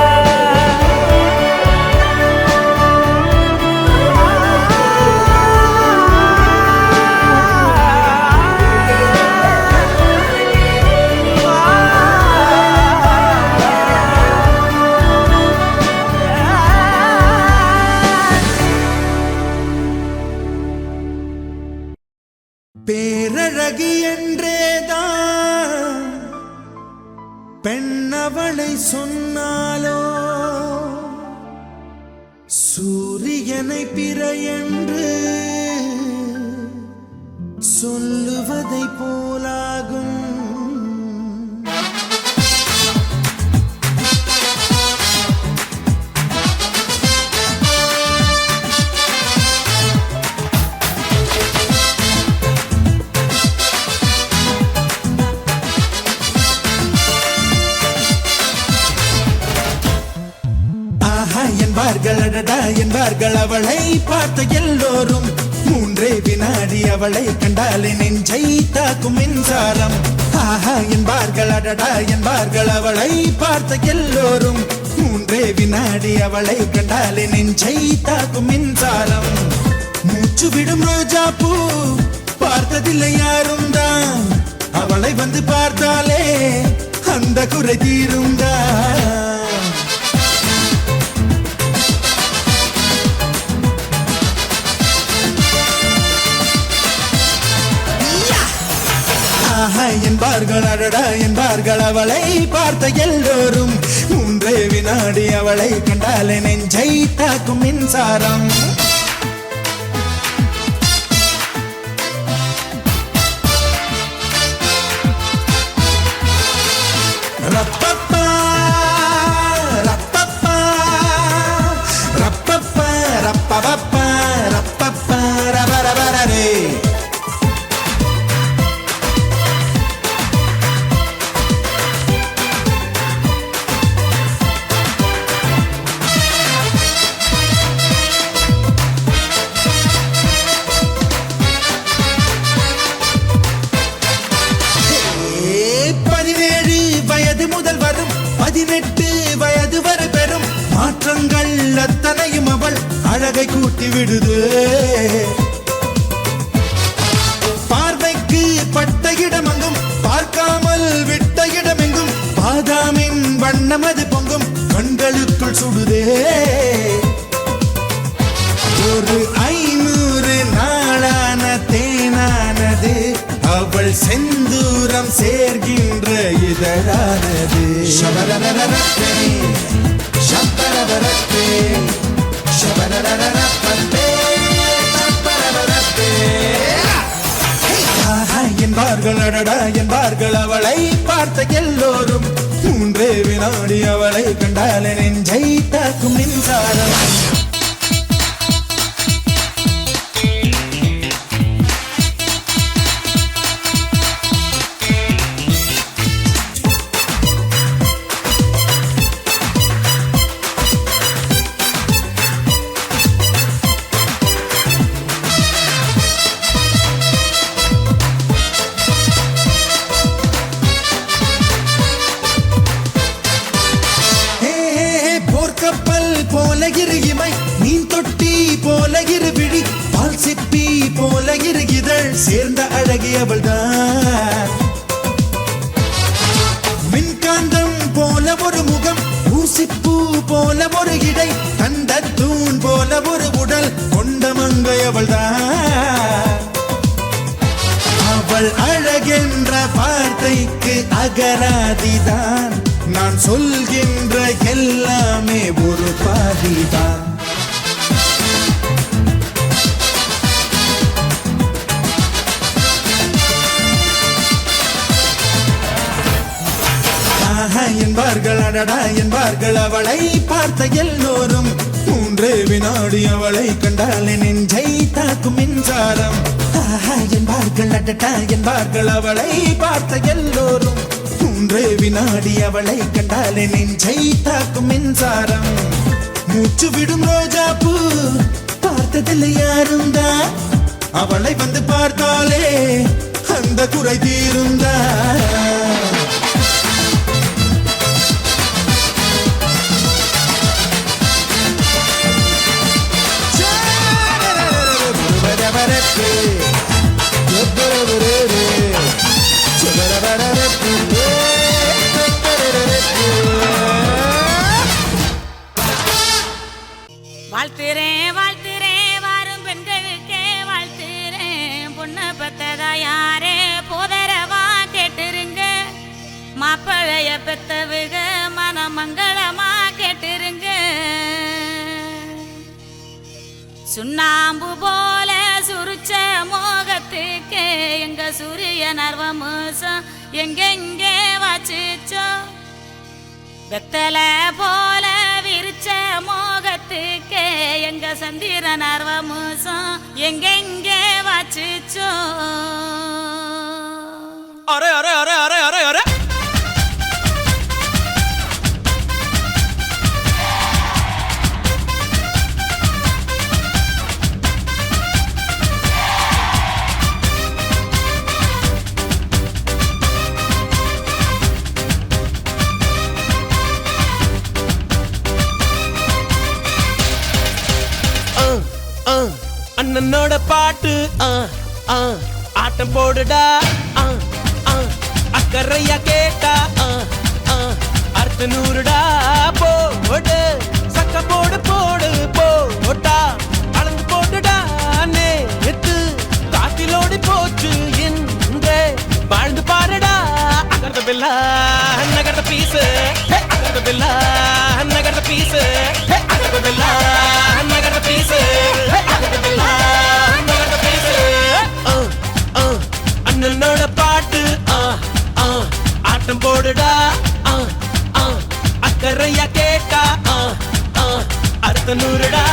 பேரழகி என்றேதான் பெண்ணவளை சொன்னாலோ, சூரியனை பிற என்று சொல்லுவதை போலாகும். என்பார்கள் அடடா என்பார்கள் அவளை பார்த்த எல்லோரும் 3 வினாடி அவளை கண்டாலே நெஞ்சை தாக்கும் மின்சாரம் ஆஹா என்பார்கள் அடடா என்பார்கள் அவளை பார்த்த எல்லோரும் 3 வினாடி அவளை கண்டாலே நெஞ்சை தாக்கும் மின்சாரம் மூச்சு விடும் ரோஜா பூ பார்த்ததில்லை யாரும் தான் அவளை வந்து பார்த்தாலே அந்த குறை தீருந்தான் என்பார்கள் அடடா என்பார்கள் அவளை பார்த்த எல்லோரும் 3 வினாடி அவளை கண்டாலே நெஞ்சை தாக்கும் மின்சாரம் ரப்பப்பா ரப்பப்பா ரப்பப்பா ரப்பப்பா ரப்பப்பா ரபரபரரே முதல் வரும் 18 வயது வரை பெறும் மாற்றங்கள் அத்தனையும் அவள் அழகை கூட்டி விடுது பார்வைக்கு பட்ட இடமெங்கும் பார்க்காமல் விட்ட இடமெங்கும் பாதாமின் வண்ணம் அது பொங்கும் கண்களுக்குள் சுடுதே ஒரு 500 நாளான தேனானது அவள் செந்தூரம் சேர்கின்ற இதழானது ஷபரரரரப்பே ஷபரரரப்பே ஷபரரரரப்பே ஷபரரரப்பே ஆஹா என்பார்கள் அடடா என்பார்கள் அவளை பார்த்த எல்லோரும் 3 வினாடி அவளை கண்டாலே நெஞ்சை தாக்கும் மின்சாரம் சேர்ந்த அழகி அவள்தான் மின்காந்தம் போல ஒரு முகம் ஊசிப்பூ போல ஒரு இடை கண்ட தூண் போல ஒரு உடல் கொண்ட மங்கை அவள்தான் அவள் அழகென்ற வார்த்தைக்கு அகராதிதான் நான் சொல்கின்ற எல்லாமே ஒரு பாதிதான் என்பார்கள் அடடா என்பார்கள் அவளை பார்த்த எல்லோரும் 3 வினாடி அவளை கண்டாலே நெஞ்சை தாக்கும் மின்சாரம் என்பார்கள் அடடா என்பார்கள் அவளை பார்த்த எல்லோரும் 3 வினாடி அவளை கண்டாலே நெஞ்சை தாக்கும் மின்சாரம் மூச்சு விடும் ரோஜா பூ பார்த்ததில்லை யாரும் தான் அவளை வந்து பார்த்தாலே அந்த குறை தீருந்தா வாழ்த்துறேன் வாழ்த்துறேன் வாரும் பெண்களுக்கே வாழ்த்துறேன் பொண்ணை பெத்ததா யாரே போதரவா கேட்டுருங்க மாப்பிளைய பெத்தவுக மனமங்களமா கேட்டுருங்க சுண்ணாம்பு போல சுருச்ச மோகத்துக்கு எங்க சூரிய நர்வமோசம் எங்கெங்கே வாச்சிச்சோ வெத்தல போல விரிச்ச மோகத்துக்கு எங்க சந்திர நர்வமோசம் எங்கெங்கே வாச்சிச்சோ அரே அரே அரே அரே அரே அரே அண்ணனோட பாட்டு ஆட்டம் போடுடா அக்கறையா கேட்டா அர்த்த நூறுடா போடு சக்க போடு போடு போட்டா அளந்து போட்டுடா நேத்து காத்திலோடி போச்சு என்றே வாழ்ந்து பாருடா அகர்த பில்லா நகர்த பீசு அகர்த பில்லா நகர்த பீசு அகர்த பில்லா நகர்த பீசு அகர்த பில்லா நகர்த பீசு அண்ணனோட பாட்டு ஆட்டம் போடுடா அக்கறையா கேட்டா அர்த்த நூறுடா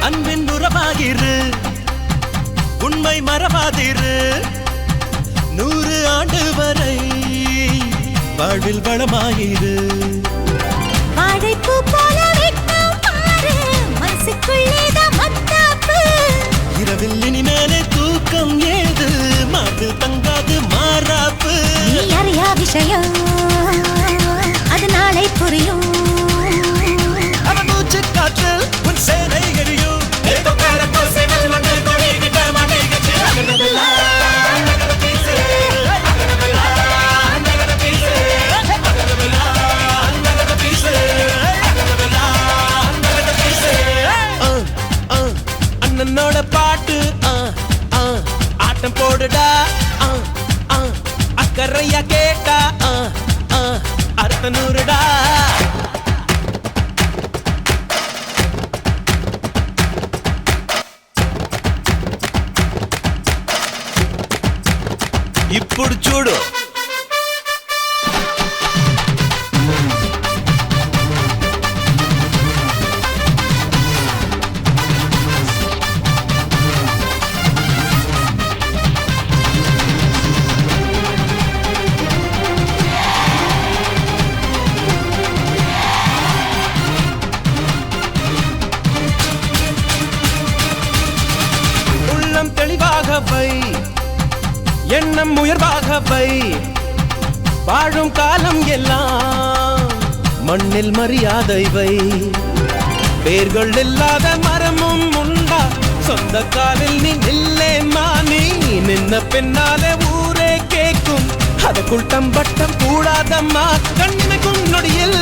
அன்பின் உறவாகிரு உண்மை மறவாதிரு 100 ஆண்டு வரை வாழ்வில் வளமாயிரு வாழைப்பூ போல வெட்கம் பாரு மனசுக்குள்ளேதான் மத்தாப்பு இரவில் இனிமேலே தூக்கம் ஏது மார்பில் தங்காது மாறாப்பு நீ அறியா விஷயம் அது நாளை புரியும் அவன் மூச்சு காற்றில் உன் சேனை எரியும் அண்ணனோட பாட்டு ஆட்டம் போடுடா அக்கறையா கேட்டா அர்த்த நூறுடா ఇప్పుడు చూడు உள்ளம் தெளிவாக வை எண்ணம் உயர்வாக வை வாழும் காலம் எல்லாம் மண்ணில் மரியாதை வை வேர்கள் இல்லாத மரமும் உண்டா சொந்த காலில் நீ நில்லே மானி நின்ன பின்னாலே ஊரே கேட்கும் அதற்குள் தம்பட்டம் கூடாதம்மா கண்ணிமைக்கும் நொடியில்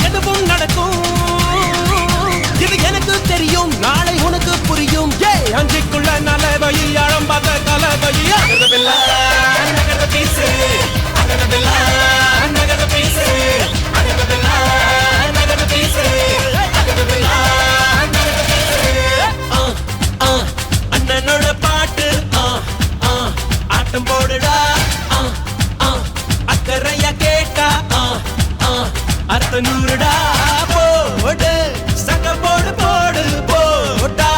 எதுவும் நடக்கும் இது எனக்கு தெரியும் நாளை உனக்கு புரியும் அஞ்சிக்குள்ள நலவையில் ஆழம் பார்த்த கலவையில் அகரவில்லை நகர பீசு அகரவில்லை நகர பீசு அகரவில்லை நகர பீசு அகரவில்லை நகர பீசு அண்ணனோட பாட்டு ஆட்டம் போடுடா அக்கறையா கேட்டா அர்த்த நூறுடா போடு சக்க போடு போடு போட்டா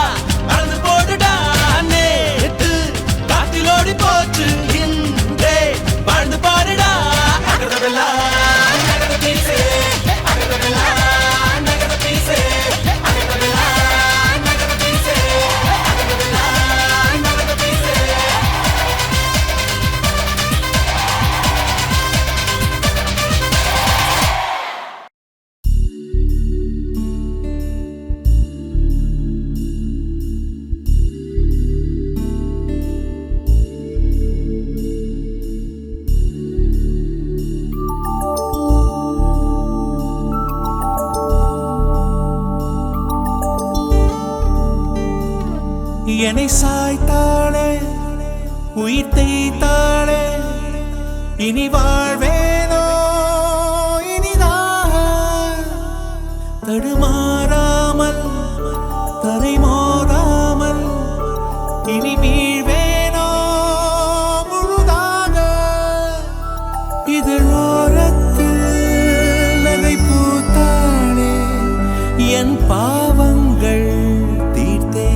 அளந்து போடுடா நேத்து காத்திலோடி போச்சு இன்றே வாழ்ந்து பாருடா அகரவில்லை நகர பீசு அகரவில்லை நகர பீசு அகரவில்லை நகர பீசு அகரவில்லை நகர பீசு என்னை சாய்த்தாளே உயிர் தேய்த்தாளே இனி வாழ்வேனோ இனிதாக தடுமாறாமல் தரை மோதாமல் இனி வீழ்வேனோ முழுதாக இதழோரத்தில் நகை பூத்தாளே என் பாவங்கள் தீர்த்தே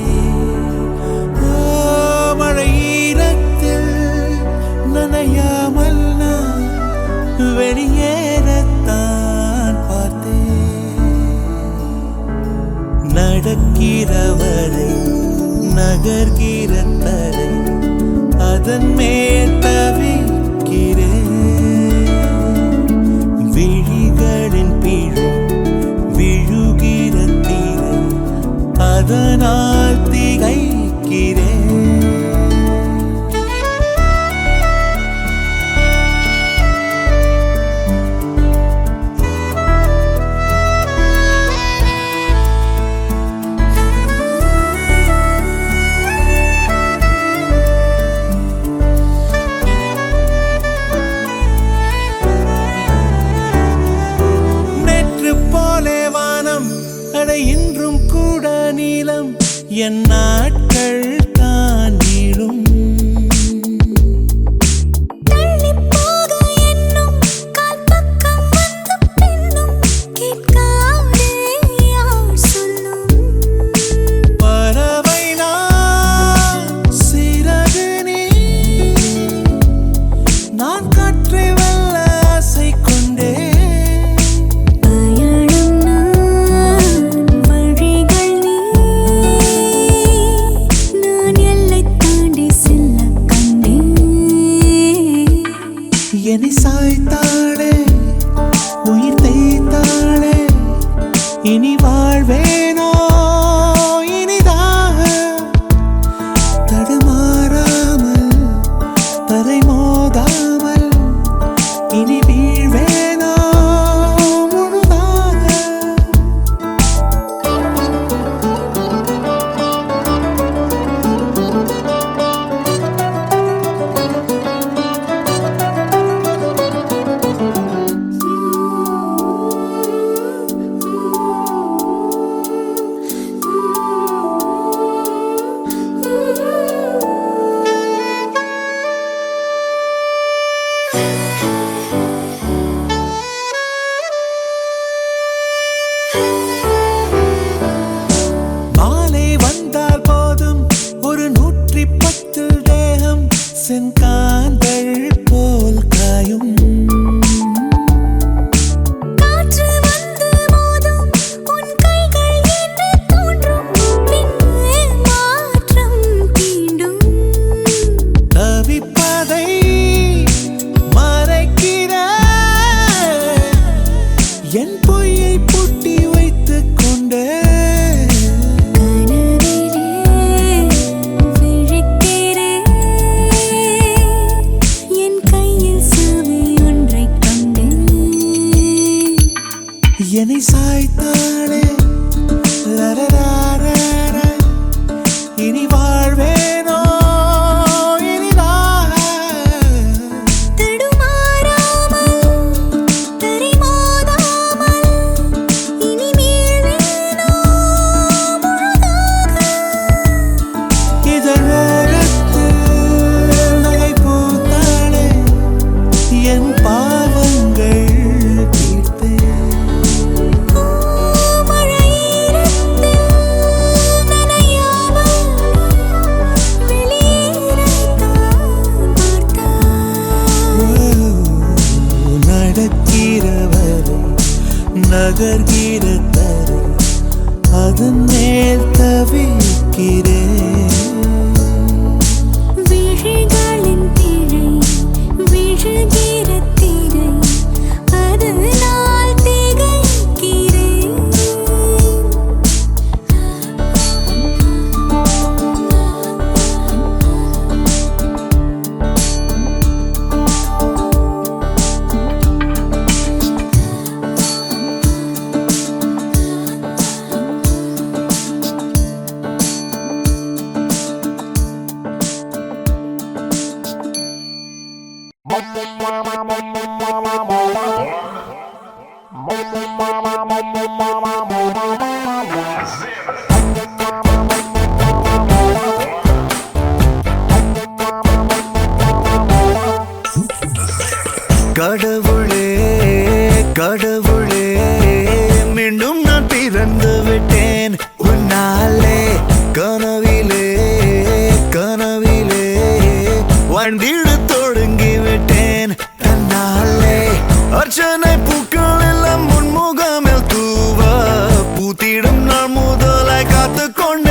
நடக்கிறவரை நகர்கிற தரை அதன் மேல் தவிக்கிறேன் விழிகளின் பிழை விழுகிற தீரை அதனால் திகைக்கிறேன் இன்றும் கூட நீளம் என் நாட்கள் தான் நீளும் பறவை நான் சிறகு நீ நான் காற்றை வெல்ல ஆசை கொண்டே என்னை சாய்த்தாளே உயிர் தைத்தாளே இனி வாழ்வேனோ இனிதாக தடுமாறாமல் தரை மோதாமல் இனி வீழ்வேனோ முழுதாக மாலை வந்தால் போதும் ஒரு 110 தேகம் செங்காந்தள் போல் காயும் தவிப்பதை மறைக்கிற என் பொய்யை பூட்டி வைத்துக் கொண்டே என்னை சாய்த்தாளே லரராரர இனி வாழ்வேனோ இனிதாக இதழோரத்து நகை பூத்தாளே என் பாவங்கள் தீர்த்தே நடக்கிறவரை நகர்கிற தரை அதன் மேல் தவிக்கிறேன் விழிகளின் பிழை விழுகிற திரை அதனால் திகைக்கிறேன் கடவுளே கடவுளே மீண்டும் நான் பிறந்து விட்டேன் உன்னாலே கனவிலே கனவிலே வாழ்ந்திட தொடங்கி விட்டேன் தன்னாலே அர்ச்சனை பூக்கள் எல்லாம் முன்முகமில் தூவ பூத்திடும் நாள் முதலாய் காத்து கொண்டு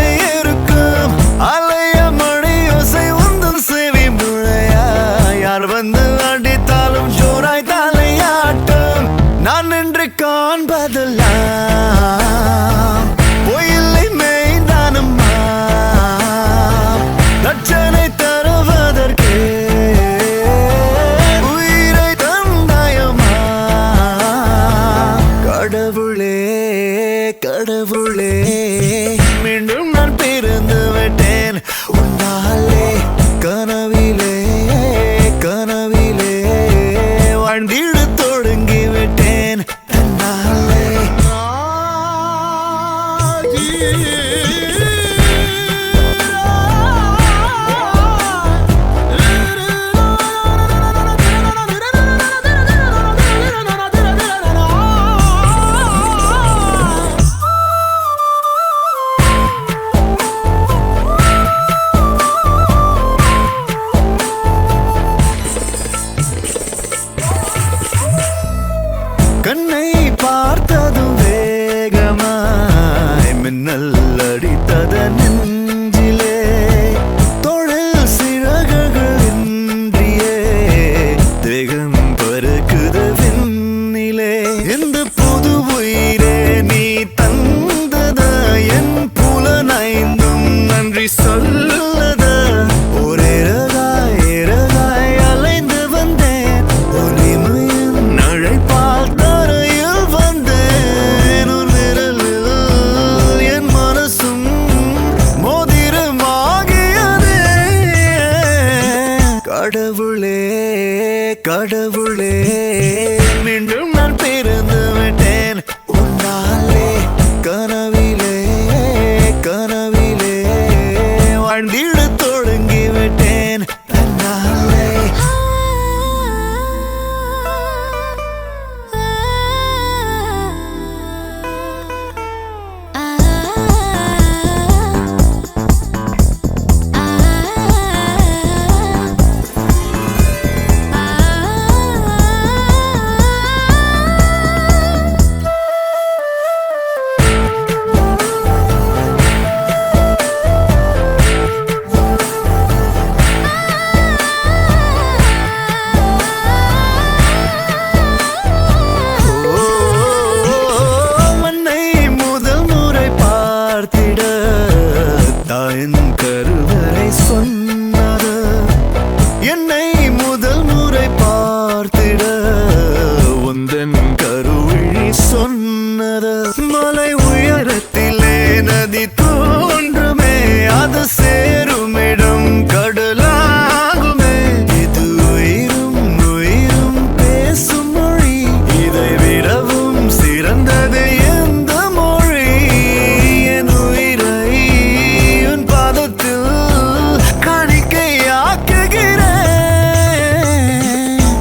கடவுளே மீண்டும் நான் பிறந்து விட்டேன் உன்னாலே கனவிலே கனவிலே வாழ்ந்திட தொடங்கி விட்டேன் தன்னாலே தாயின் கருவறை சொன்னது என்னை முதல் முறை பார்த்திட உந்தன் கருவிழி சொன்னது மலை உயரத்திலே நதி தோன்றுமே அது சேருமிடம் கடலாகுமே இது உயிரும் உயிரும் பேசும் மொழி இதை விடவும் சிறந்தது எந்த மொழி என் உயிரை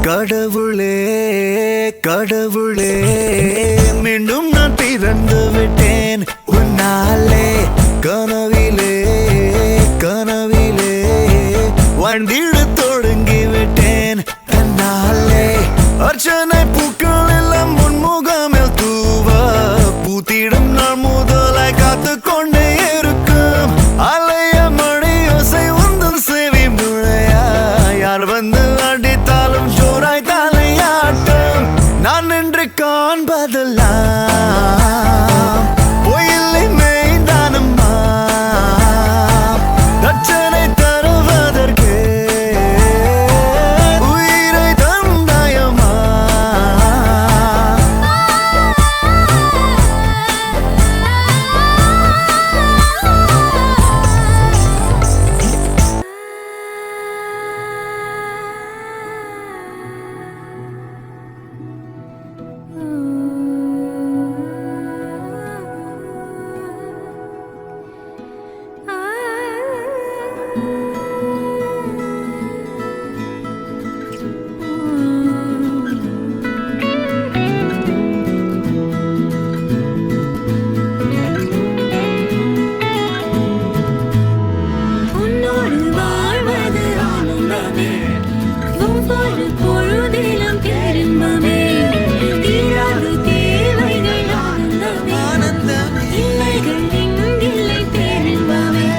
கடவுளே கடவுளே மீண்டும் நான் பிறந்து விட்டேன் உன்னாலே கனவிலே கனவிலே வாழ்ந்திட தொடங்கி விட்டேன் தன்னாலே அர்ச்சனை பூக்கள் எல்லாம் முன்முகமில் தூவ பூத்திடும் நாள் முதலாய் காத்து கொண்டே இருக்கும் அலைய மணி யோசை உந்தன் செவி முழையா யார் வந்து அடித்தாலும் ஜோராய் தலையாட்டம் நான் நின்று காண்பதெல்லாம் பொய்யில்லை மெய்தானம்மா தட்சணை தருவதற்கு உயிரை தந்தாயம்மா உன்னோடு வாழ்வது ஆனந்தமே ஒவ்வொரு பொழுதிலும் பெரும்பமே தீராத தேவைகள் ஆனந்தமே இல்லைகள் எங்கில்லை பெரும்பமே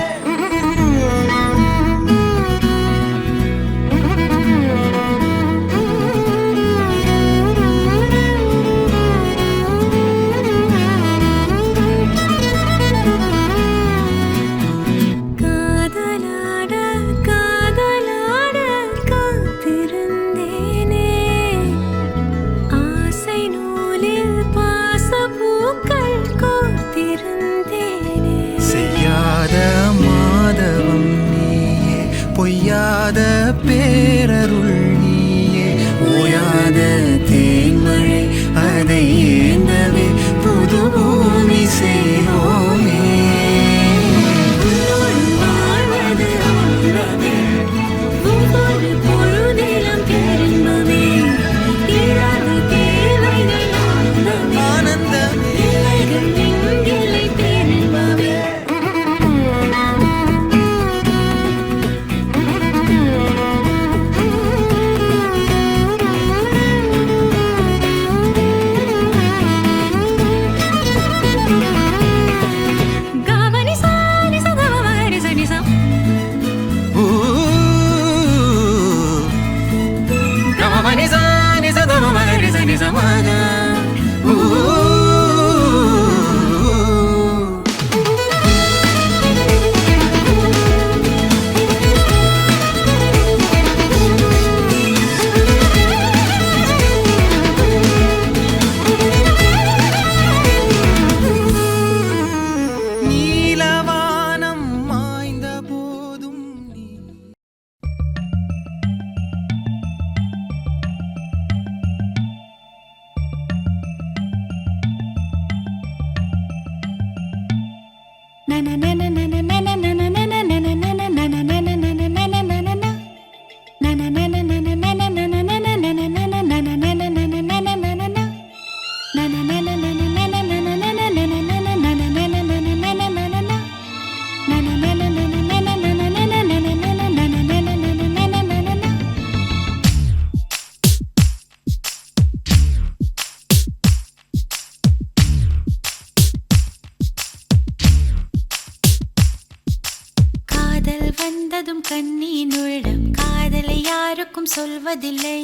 காதல் வந்ததும் கண்ணின் உள்ளம் காதலை யாருக்கும் சொல்வதில்லை.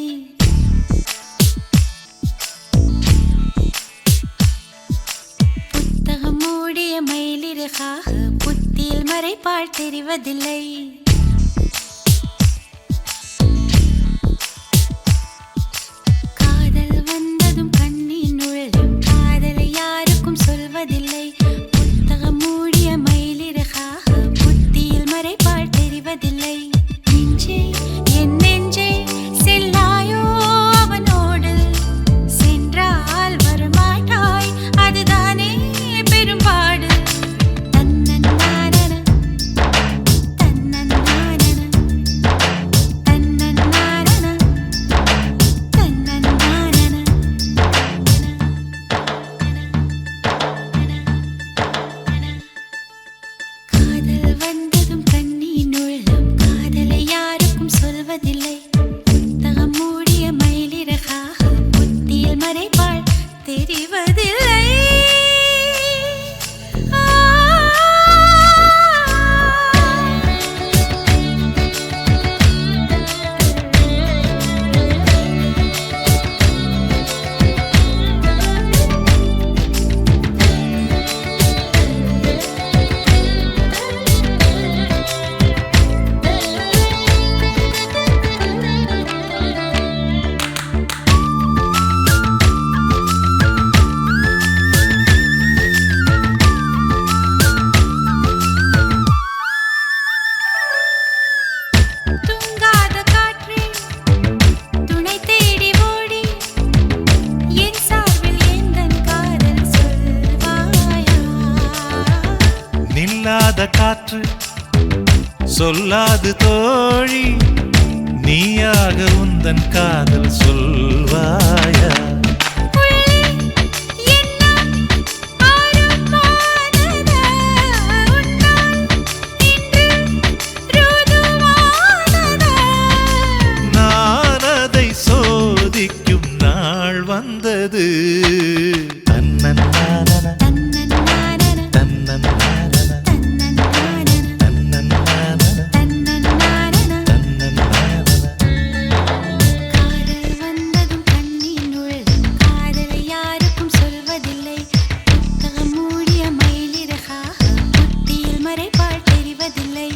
புத்தகம் மூடிய மயிலிறகாக புத்தியில் மறைப்பால் தெரிவதில்லை. காதல் வந்ததும் கண்ணின் உள்ளம் காதலை யாருக்கும் சொல்வதில்லை. புத்தகம் மூடிய மயிலிறகாக புத்தியில் மறைப்பால் தெரிவதில்லை. நெஞ்சே என் நெஞ்சே செல்லாயோ அவனோடு, சென்றால் வரமாட்டாய் அதுதானே பெரும்பாடு. தன்னன்னானன தன்னன்னானன தன்னன்னானன தன்னன்னானன. காதல் வந்ததும் கண்ணின் உள்ளம் காதலை யாருக்கும் சொல்வதில்லை. புத்தகம் மூடிய மயிலிறகாக புத்தியில் மறைப்பால் தெரிவதில்லை. தூங்காத காற்றே துணை தேடி ஓடி என் சார்பில் எந்தன் காதல் சொல்வாயா. நில்லாத காற்று சொல்லாது தோழி, நீயாக உந்தன் காதல் சொல்வாயா. உள்ளே எண்ணம் ஆரம்பமானதா, உன்னால் இன்று ருதுவானதா. நான் அதை சோதிக்கும் நாள் வந்தது. தன்னன்னானன தன்னன்னானன தன்னன்னானன தன்னன்னானன தன்னன்னானன தன்னன்னானன. தன்னன்னானன. காதல் வந்ததும் கண்ணின் உள்ளம் காதலை யாருக்கும் சொல்வதில்லை. புத்தகம் மூடிய மயிலிறகாக புத்தியில் மறைப்பால் தெரிவதில்லை.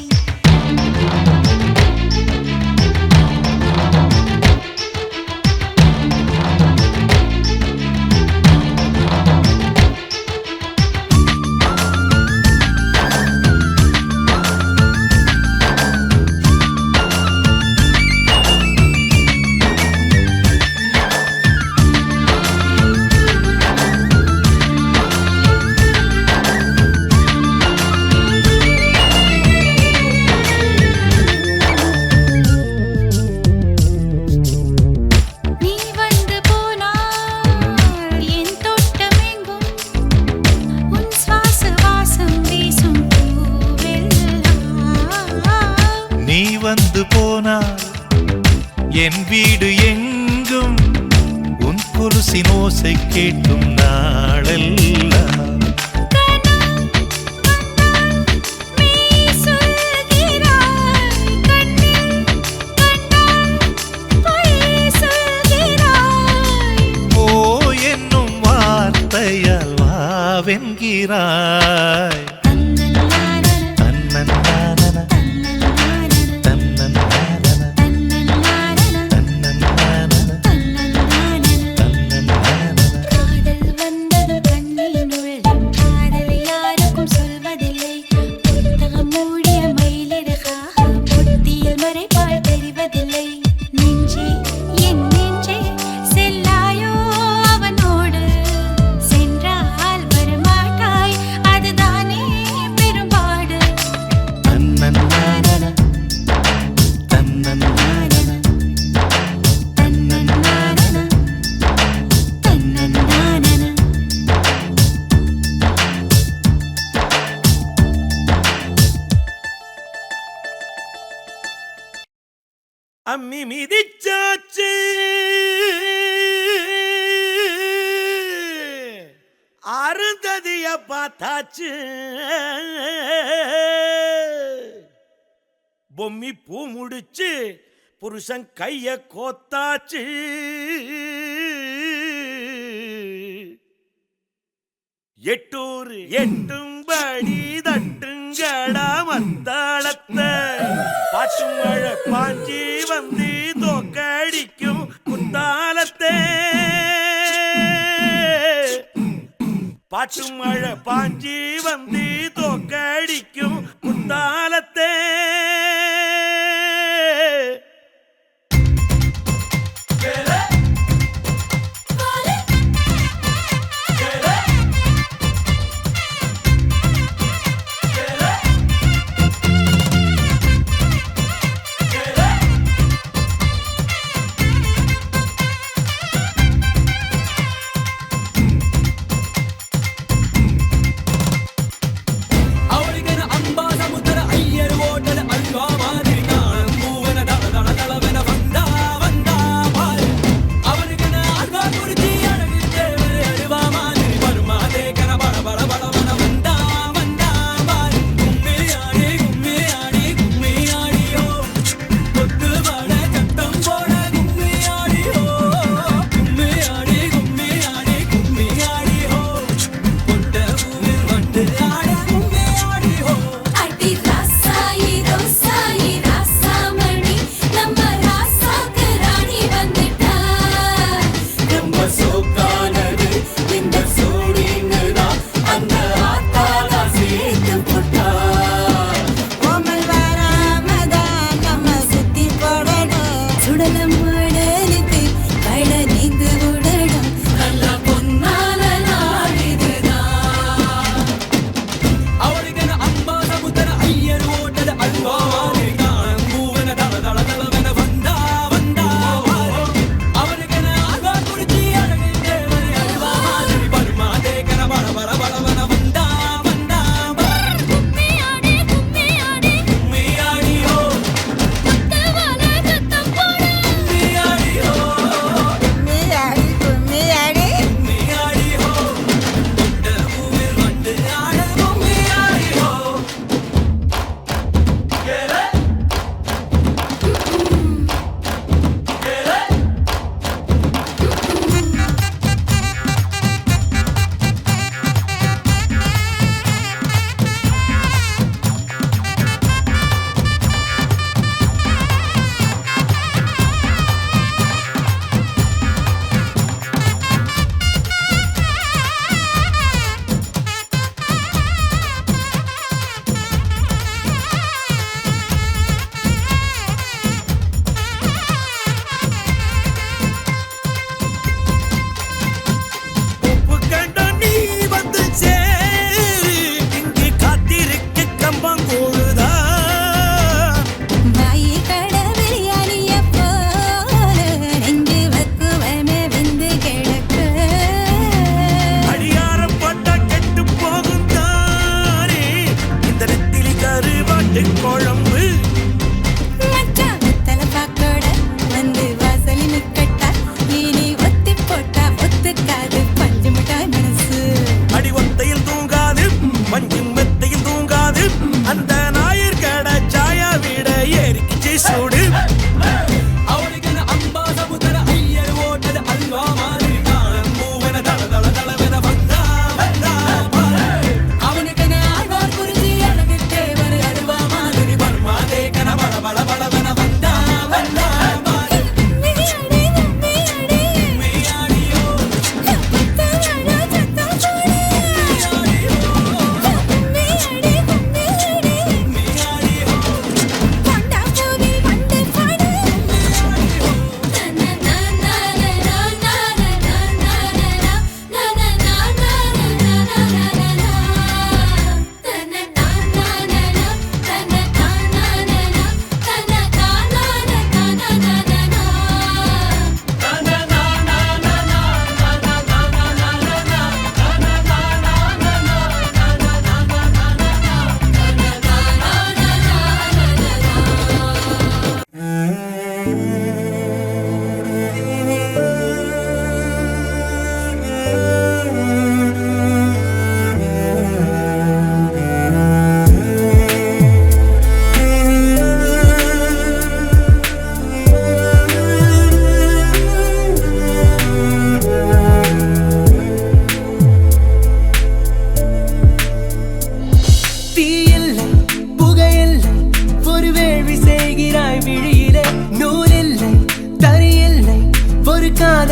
நீ வந்து போனால் என் தோட்டமெங்கும் உன் சுவாச வாசம் வீசும் பூவெல்லாம். நீ வந்து போனால் என் வீடு எங்கும் உன் கொலுசின் ஓசை கேட்கும் நாளெல்லாம். மெய் சொல்கிறாய், கண்ணில் கண்டால் பொய் சொல்கிறாய். ஓ என்னும் வார்த்தையால் வாவென்கிறாய். தன்னன்னானன தன்னன்னானன தன்னன்னானன தன்னன்னானன தன்னன்னானன தன்னன்னானன தன்னன்னானன. தன்னன்னானன. காதல் வந்தது கண்ணின் உள்ளம் காதலை யாருக்கும் சொல்வதில்லை. புத்தகம் மூடிய மயிலிறகாக புத்தியில் மறைப்பால் தெரிவதில்லை. நெஞ்சே என் நெஞ்சே செல்லாயோ அவனோடு, சென்றால் வரமாட்டாய் அதுதானே பெரும்பாடு. தன்னன்னானன தன்னன்னானன தன்னன்னானன தன்னன்னானன. அம்மி மிதிச்சாச்சு அருந்ததிய பார்த்தாச்சு பொம்மி பூ முடிச்சு புருஷன் கைய கோத்தாச்சு. எட்டூர் எட்டும்படி தட்டுங்கடா மத்தாளத்தை, பாட்டு மழை பாஞ்சி வந்து தோக்கடிக்கும் குத்தாலத்தே. பாட்டு மழை பாஞ்சி வந்து தோக்கடிக்கும் குத்தாலத்தே.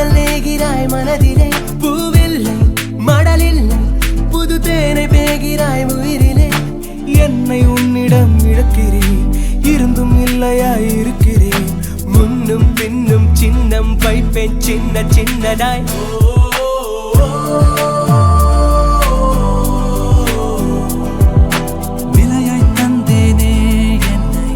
காதல் நேகிறாய் மனதிலே பூவில்லை மடலில்லை புது தேனை பேகிறாய் உயிரிலே என்னை உன்னிடம் இழக்கிறேன் இருந்தும் இல்லையா இருக்கிறேன் முன்னும் பின்னும் சின்னம் வைப்பேன் சின்ன சின்னதாய் விலையாய் தந்தேனே என்னை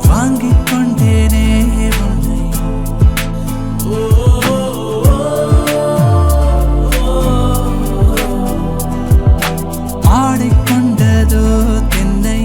வாங்கிக் கொண்டேனே உன்னை ஆடிக்கொண்டதோ தென்னை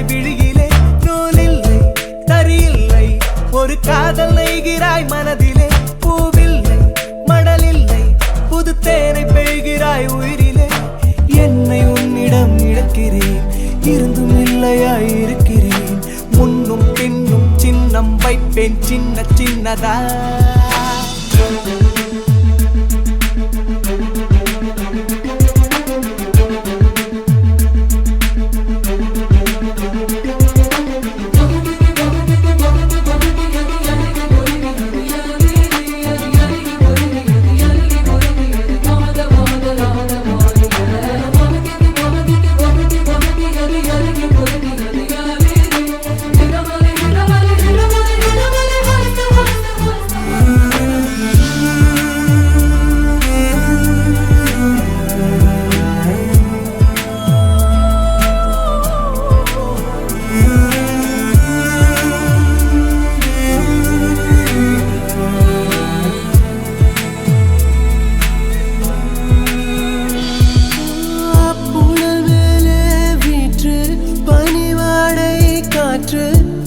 விழியிலே நூலில்லை தரியில்லை ஒரு காதல் நெய்கிறாய் மனதிலே பூவில்லை மடலில்லை புது தேனை பெய்கிறாய் உயிரிலே என்னை உன்னிடம் இழக்கிறேன் இருந்தும் இல்லையா இருக்கிறேன் முன்னும் பின்னும் சின்னம் வைப்பேன் சின்ன சின்னதா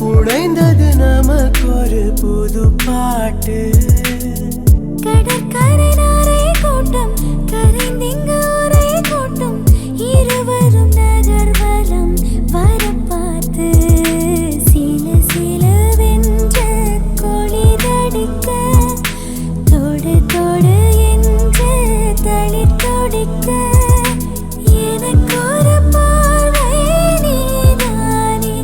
உடைந்தது நமக்கு ஒரு புது பாட்டு கடற்கரை நாரை கூட்டம் கரைந்திங்கு ஒரே கூட்டம் இருவரும் நகர்வலம் வரப்பார்த்து சில சிலவென்ற கொளிதடிக்க தொடு தொடு என்று தளிர் தொடிக்க எனக்கு ஒரு பார்வை நீதானே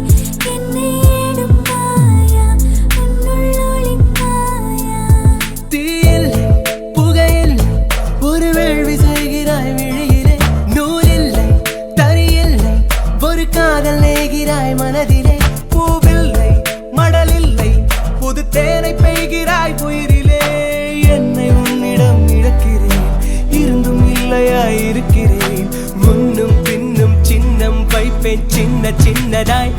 என்னை எடுப்பாயா உன்னுள் ஒளிப்பாயா தீயில்லை புகையில்லை ஒரு வேள்வி செய்கிறாய் விழியிலே நூலில்லை தரியில்லை ஒரு காதல் நெய்கிறாய் மனதிலே பூவில்லை மடலில்லை புது தேனை பெய்கிறாய் உயிரிலே என்னை உன்னிடம் இழக்கிறேன் இருந்தும் இல்லையா இருக்கிறேன் முன்னும் பின்னும் சின்னம் வைப்பேன் சின்ன சின்னதாய்